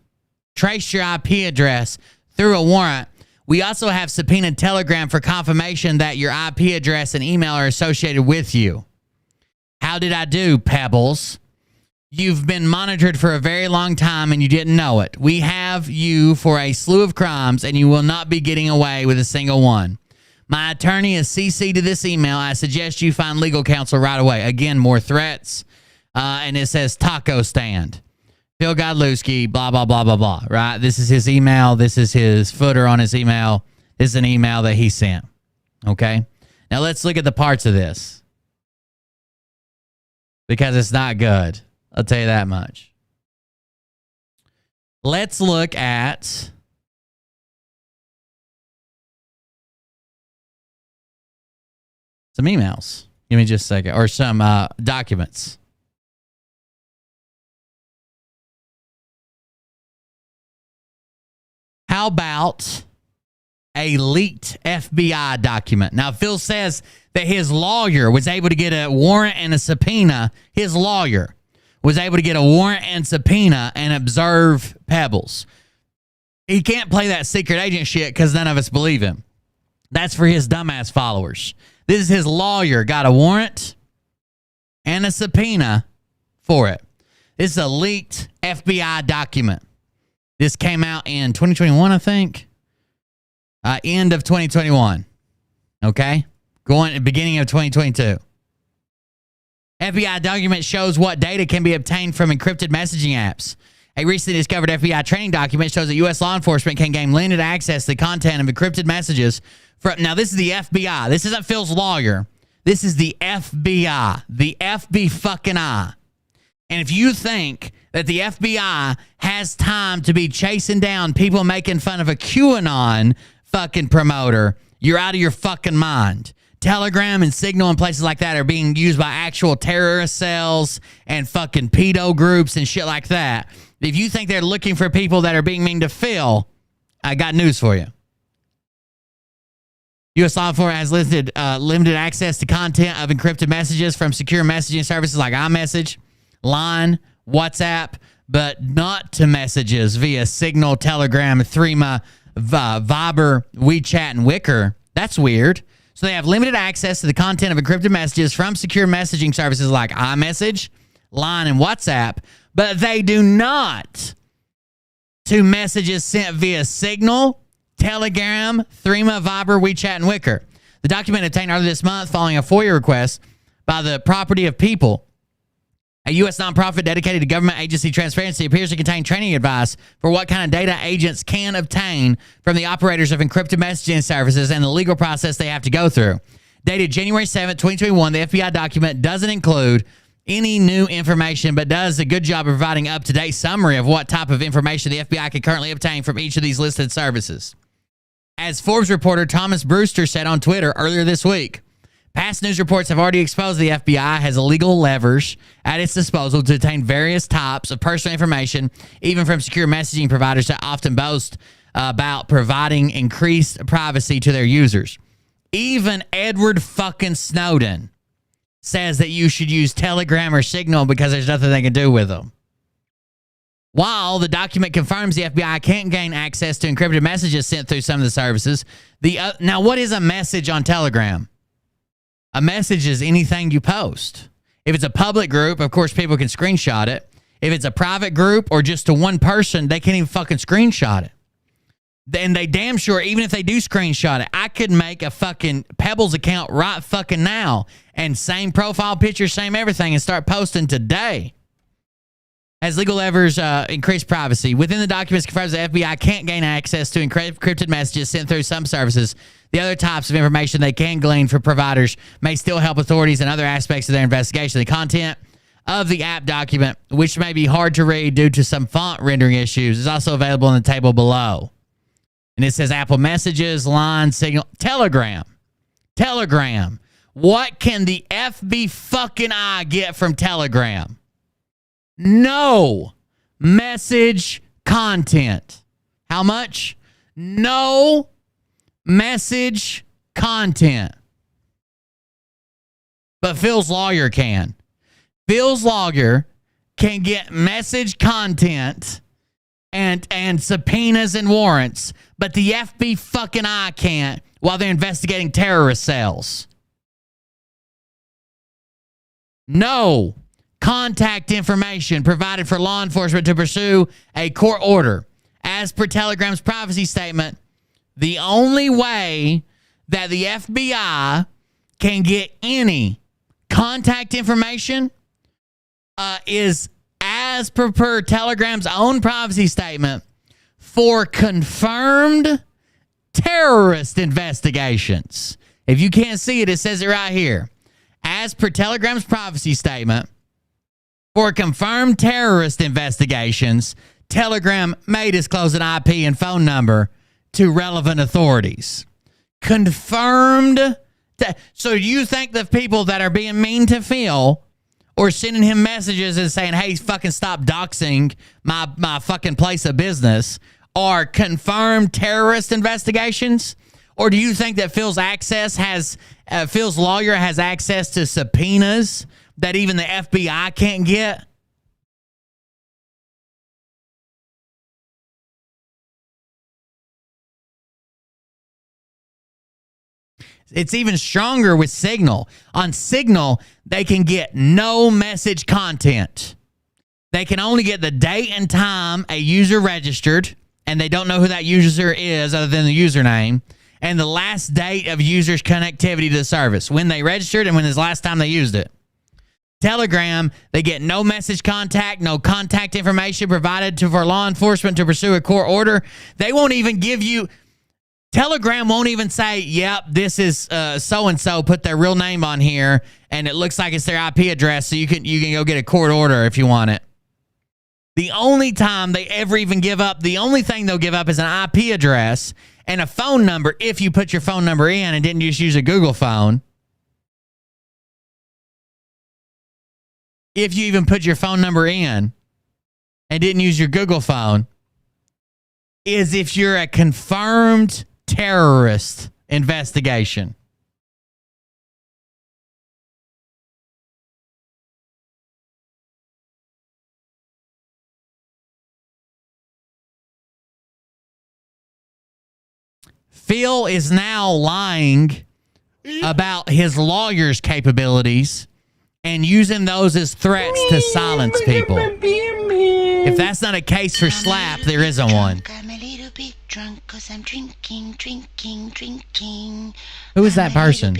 Traced your IP address through a warrant. We also have subpoenaed Telegram for confirmation that your IP address and email are associated with you. How did I do, Pebbles? You've been monitored for a very long time and you didn't know it. We have you for a slew of crimes and you will not be getting away with a single one. My attorney is CC'd to this email. I suggest you find legal counsel right away. Again, more threats. And it says taco stand. Phil Godlewski, blah, blah, blah, blah, blah. Right? This is his email. This is his footer on his email. This is an email that he sent. Okay? Now let's look at the parts of this. Because it's not good. I'll tell you that much. Let's look at some emails. Give me just a second. Or some documents. How about a leaked FBI document? Now, Phil says that his lawyer was able to get a warrant and a subpoena. His lawyer was able to get a warrant and subpoena and observe Pebbles. He can't play that secret agent shit because none of us believe him. That's for his dumbass followers. This is his lawyer got a warrant and a subpoena for it. This is a leaked FBI document. This came out in 2021, I think. End of 2021. Okay? Going beginning of 2022. FBI document shows what data can be obtained from encrypted messaging apps. A recently discovered FBI training document shows that U.S. law enforcement can gain limited access to the content of encrypted messages. Now, this is the FBI. This isn't Phil's lawyer. This is the FBI. The FB fucking I. And if you think that the FBI has time to be chasing down people making fun of a QAnon fucking promoter, you're out of your fucking mind. Telegram and Signal and places like that are being used by actual terrorist cells and fucking pedo groups and shit like that. If you think they're looking for people that are being mean to Phil, I got news for you. U.S. law enforcement has listed limited access to content of encrypted messages from secure messaging services like iMessage, Line, WhatsApp, but not to messages via Signal, Telegram, Threema, Viber, WeChat, and Wicker. That's weird. So they have limited access to the content of encrypted messages from secure messaging services like iMessage, Line, and WhatsApp, but they do not to messages sent via Signal, Telegram, Threema, Viber, WeChat, and Wicker. The document obtained earlier this month following a FOIA request by the Property of People, a U.S. nonprofit dedicated to government agency transparency, appears to contain training advice for what kind of data agents can obtain from the operators of encrypted messaging services and the legal process they have to go through. Dated January 7th, 2021, the FBI document doesn't include any new information, but does a good job of providing up-to-date summary of what type of information the FBI can currently obtain from each of these listed services. As Forbes reporter Thomas Brewster said on Twitter earlier this week, past news reports have already exposed the FBI has illegal levers at its disposal to obtain various types of personal information, even from secure messaging providers that often boast about providing increased privacy to their users. Even Edward fucking Snowden says that you should use Telegram or Signal because there's nothing they can do with them. While the document confirms the FBI can't gain access to encrypted messages sent through some of the services, now what is a message on Telegram? A message is anything you post. If it's a public group, of course, people can screenshot it. If it's a private group or just to one person, they can't even fucking screenshot it. Then they damn sure, even if they do screenshot it, I could make a fucking Pebbles account right fucking now and same profile picture, same everything, and start posting today. As legal levers increase privacy. Within the documents confirms the FBI can't gain access to encrypted messages sent through some services. The other types of information they can glean for providers may still help authorities in other aspects of their investigation. The content of the app document, which may be hard to read due to some font rendering issues, is also available in the table below. And it says Apple Messages, Line, Signal, Telegram. Telegram. What can the FB fucking I get from Telegram? No message content. How much? No message content. But Phil's lawyer can. Phil's lawyer can get message content and subpoenas and warrants, but the FB fucking I can't while they're investigating terrorist cells. No contact information provided for law enforcement to pursue a court order. As per Telegram's privacy statement, the only way that the FBI can get any contact information is as per Telegram's own privacy statement for confirmed terrorist investigations. If you can't see it, it says it right here. As per Telegram's privacy statement, for confirmed terrorist investigations, Telegram may disclose an IP and phone number to relevant authorities. Confirmed. So you think the people that are being mean to Phil or sending him messages and saying, hey, fucking stop doxing my fucking place of business are confirmed terrorist investigations? Or do you think that Phil's lawyer has access to subpoenas that even the FBI can't get? It's even stronger with Signal. On Signal, they can get no message content. They can only get the date and time a user registered, and they don't know who that user is other than the username, and the last date of user's connectivity to the service, when they registered and when is the last time they used it. Telegram, they get no message contact, no contact information provided for law enforcement to pursue a court order. They won't even give you... Telegram won't even say, yep, this is so-and-so, put their real name on here, and it looks like it's their IP address, so you can go get a court order if you want it. The only time they ever even give up, the only thing they'll give up is an IP address and a phone number if you put your phone number in and didn't just use a Google phone. If you even put your phone number in and didn't use your Google phone, is if you're a confirmed terrorist investigation. Phil is now lying about his lawyer's capabilities and using those as threats to silence people. If that's not a case for slap, there isn't one. I'm a little bit drunk 'cause I'm drinking. Who is that person?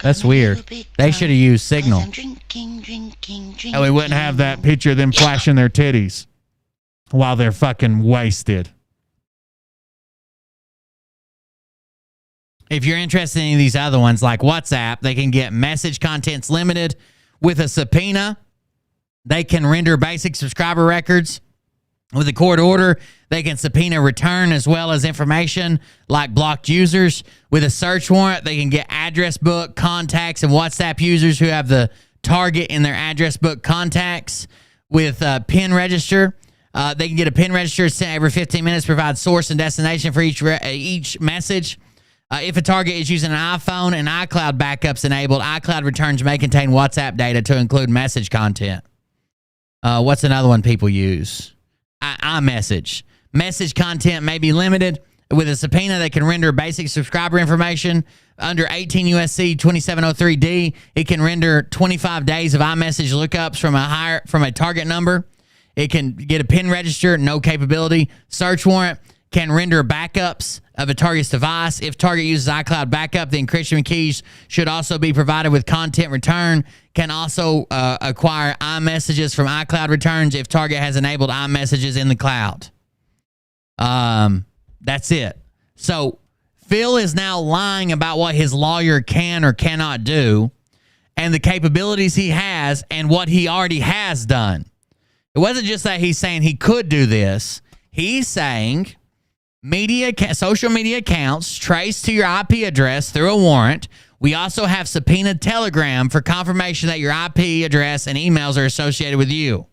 That's weird. They should have used Signal. And we wouldn't have that picture of them flashing their titties while they're fucking wasted. If you're interested in any of these other ones, like WhatsApp, they can get message contents limited with a subpoena. They can render basic subscriber records with a court order. They can subpoena return as well as information like blocked users. With a search warrant, they can get address book contacts and WhatsApp users who have the target in their address book contacts. With PIN register, they can get a PIN register sent every 15 minutes, provide source and destination for each message. If a target is using an iPhone and iCloud backups enabled, iCloud returns may contain WhatsApp data to include message content. What's another one people use? iMessage. Message content may be limited. With a subpoena, they can render basic subscriber information. Under 18 U.S.C. 2703D, it can render 25 days of iMessage lookups from a target number. It can get a PIN register, no capability. Search warrant can render backups of a target's device. If target uses iCloud backup, the encryption keys should also be provided with content return. Can also acquire iMessages from iCloud returns if target has enabled iMessages in the cloud. That's it. So Phil is now lying about what his lawyer can or cannot do and the capabilities he has and what he already has done. It wasn't just that he's saying he could do this. He's saying social media accounts traced to your IP address through a warrant. We also have subpoenaed Telegram for confirmation that your IP address and emails are associated with you.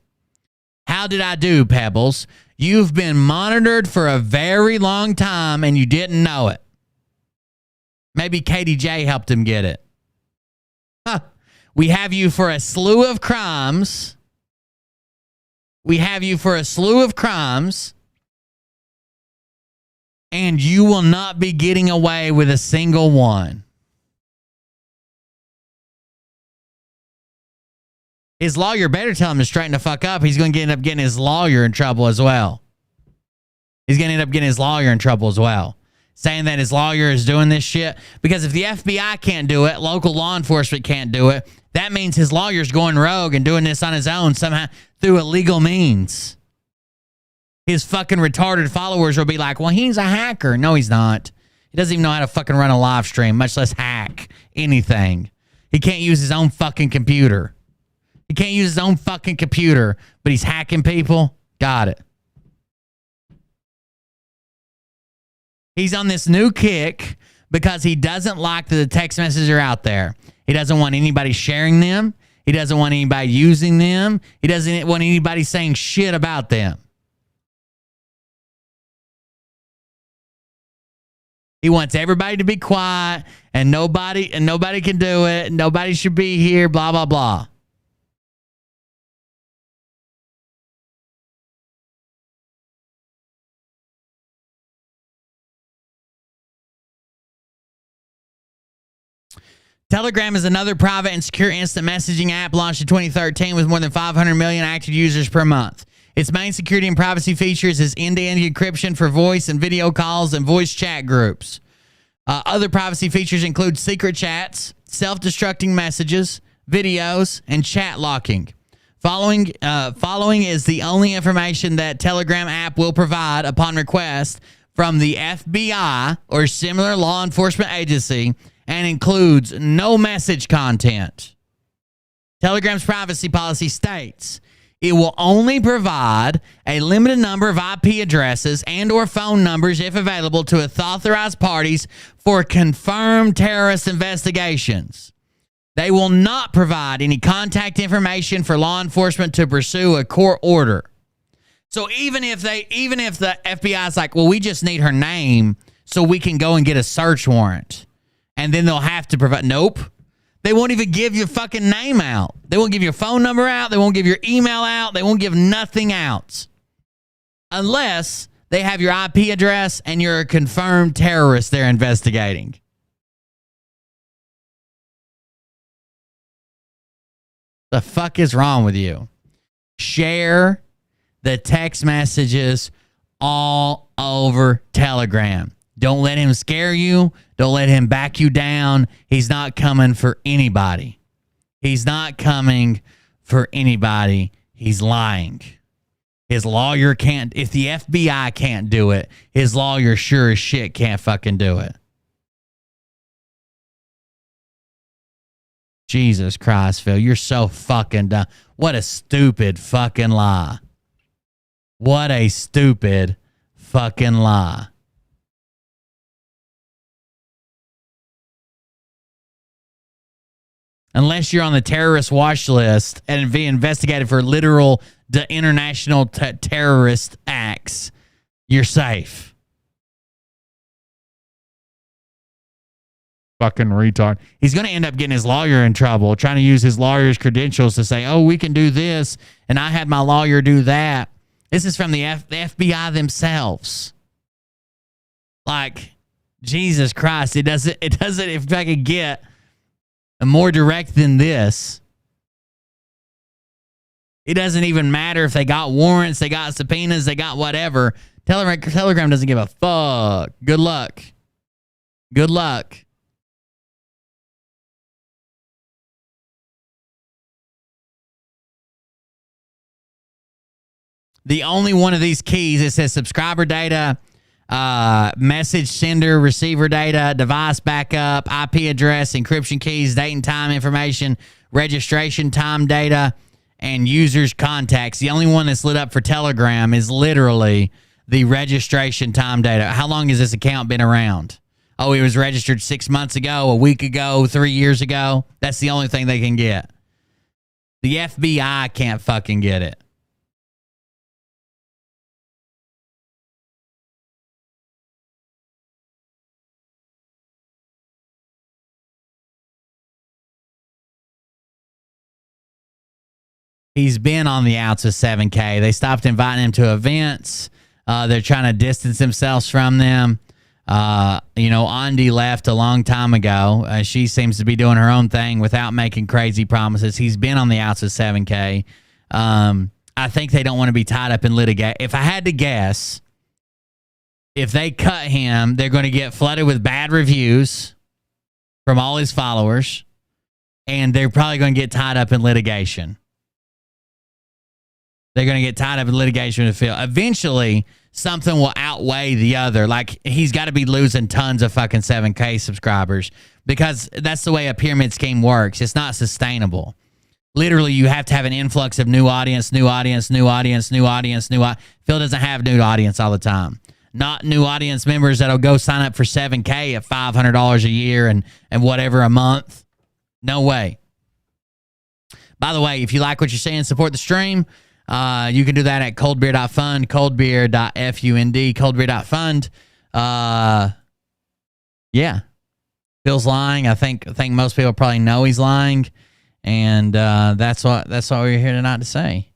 How did I do, Pebbles? You've been monitored for a very long time and you didn't know it. Maybe KDJ helped him get it. Huh. We have you for a slew of crimes. And you will not be getting away with a single one. His lawyer better tell him to straighten the fuck up. He's going to end up getting his lawyer in trouble as well. Saying that his lawyer is doing this shit. Because if the FBI can't do it, local law enforcement can't do it, that means his lawyer's going rogue and doing this on his own somehow through illegal means. His fucking retarded followers will be like, well, he's a hacker. No, he's not. He doesn't even know how to fucking run a live stream, much less hack anything. He can't use his own fucking computer. But he's hacking people. Got it. He's on this new kick because he doesn't like that the text messages are out there. He doesn't want anybody sharing them. He doesn't want anybody using them. He doesn't want anybody saying shit about them. He wants everybody to be quiet and nobody can do it. Nobody should be here, blah, blah, blah. Telegram is another private and secure instant messaging app launched in 2013 with more than 500 million active users per month. Its main security and privacy features is end-to-end encryption for voice and video calls and voice chat groups. Other privacy features include secret chats, self-destructing messages, videos, and chat locking. Following is the only information that Telegram app will provide upon request from the FBI or similar law enforcement agency and includes no message content. Telegram's privacy policy states it will only provide a limited number of IP addresses and or phone numbers, if available, to authorized parties for confirmed terrorist investigations. They will not provide any contact information for law enforcement to pursue a court order. So even if the FBI is like, well, we just need her name so we can go and get a search warrant, and then they'll have to provide. Nope. They won't even give your fucking name out. They won't give your phone number out. They won't give your email out. They won't give nothing out. Unless they have your IP address and you're a confirmed terrorist they're investigating. The fuck is wrong with you? Share the text messages all over Telegram. Don't let him scare you. Don't let him back you down. He's not coming for anybody. He's lying. His lawyer can't. If the FBI can't do it, his lawyer sure as shit can't fucking do it. Jesus Christ, Phil. You're so fucking dumb. What a stupid fucking lie. What a stupid fucking lie. Unless you're on the terrorist watch list and be investigated for literal international terrorist acts, you're safe. Fucking retard. He's going to end up getting his lawyer in trouble, trying to use his lawyer's credentials to say, oh, we can do this, and I had my lawyer do that. This is from the FBI themselves. Like, Jesus Christ, it doesn't if I could get more direct than this. It doesn't even matter if they got warrants, they got subpoenas, they got whatever. Telegram doesn't give a fuck. Good luck. Good luck. The only one of these keys, it says subscriber data, message sender, receiver data, device backup, IP address, encryption keys, date and time information, registration time data, and users' contacts. The only one that's lit up for Telegram is literally the registration time data. How long has this account been around? Oh, it was registered 6 months ago, a week ago, 3 years ago. That's the only thing they can get. The FBI can't fucking get it. He's been on the outs with 7K. They stopped inviting him to events. They're trying to distance themselves from them. Andy left a long time ago. She seems to be doing her own thing without making crazy promises. He's been on the outs with 7K. I think they don't want to be tied up in litigation. If I had to guess, if they cut him, they're going to get flooded with bad reviews from all his followers, and they're probably going to get tied up in litigation. They're going to get tied up in litigation with Phil. Eventually, something will outweigh the other. Like, he's got to be losing tons of fucking 7K subscribers because that's the way a pyramid scheme works. It's not sustainable. Literally, you have to have an influx of new audience. Phil doesn't have new audience all the time. Not new audience members that'll go sign up for 7K at $500 a year and whatever a month. No way. By the way, if you like what you're seeing, support the stream. You can do that at coldbeer.fund, coldbeer.fund, coldbeer.fund. Yeah. Phil's lying. I think most people probably know he's lying. And that's what we're here tonight to say.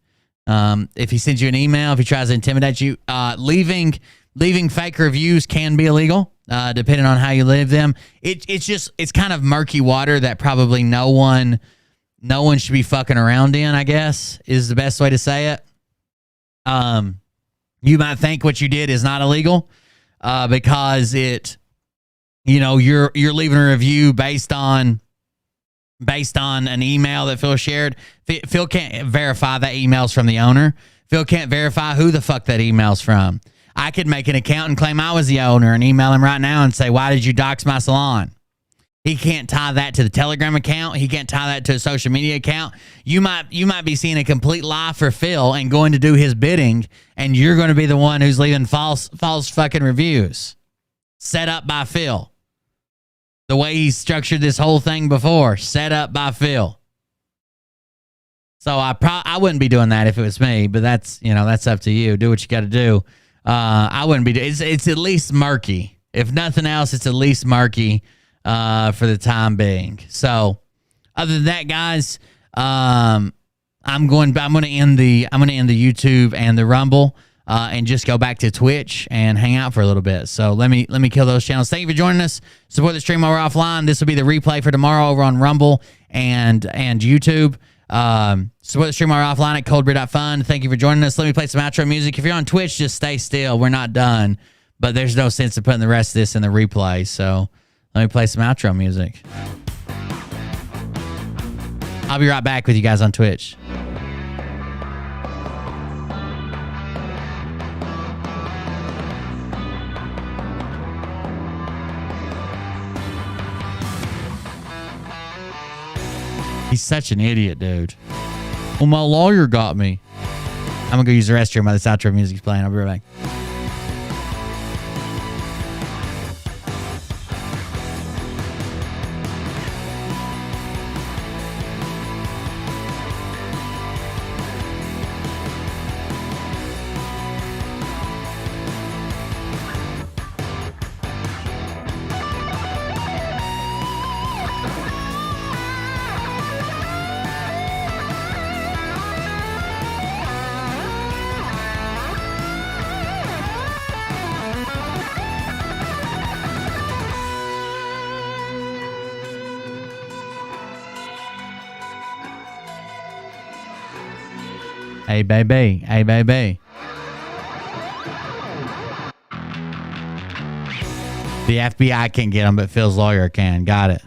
If he sends you an email, if he tries to intimidate you, leaving fake reviews can be illegal, depending on how you leave them. It's kind of murky water that probably no one should be fucking around in, I guess, is the best way to say it. You might think what you did is not illegal, because you're leaving a review based on an email that Phil shared. Phil can't verify that email's from the owner. Phil can't verify who the fuck that email's from. I could make an account and claim I was the owner and email him right now and say, why did you dox my salon? He can't tie that to the Telegram account. He can't tie that to a social media account. You might be seeing a complete lie for Phil and going to do his bidding, and you're going to be the one who's leaving false fucking reviews set up by Phil. The way he structured this whole thing before, set up by Phil. So I wouldn't be doing that if it was me, but that's up to you. Do what you got to do. I wouldn't be. It's at least murky. If nothing else, it's at least murky. For the time being. So, other than that, guys, I'm going to end the YouTube and the Rumble, and just go back to Twitch and hang out for a little bit. So let me kill those channels. Thank you for joining us. Support the stream while we're offline. This will be the replay for tomorrow over on Rumble and YouTube. Support the stream while we're offline at coldbeer.fund. Thank you for joining us. Let me play some outro music. If you're on Twitch, just stay still. We're not done, but there's no sense of putting the rest of this in the replay. So. Let me play some outro music. I'll be right back with you guys on Twitch. He's such an idiot, dude. Well, my lawyer got me. I'm going to go use the restroom while this outro music's playing. I'll be right back. Hey, baby. Hey, baby. The FBI can't get him, but Phil's lawyer can. Got it.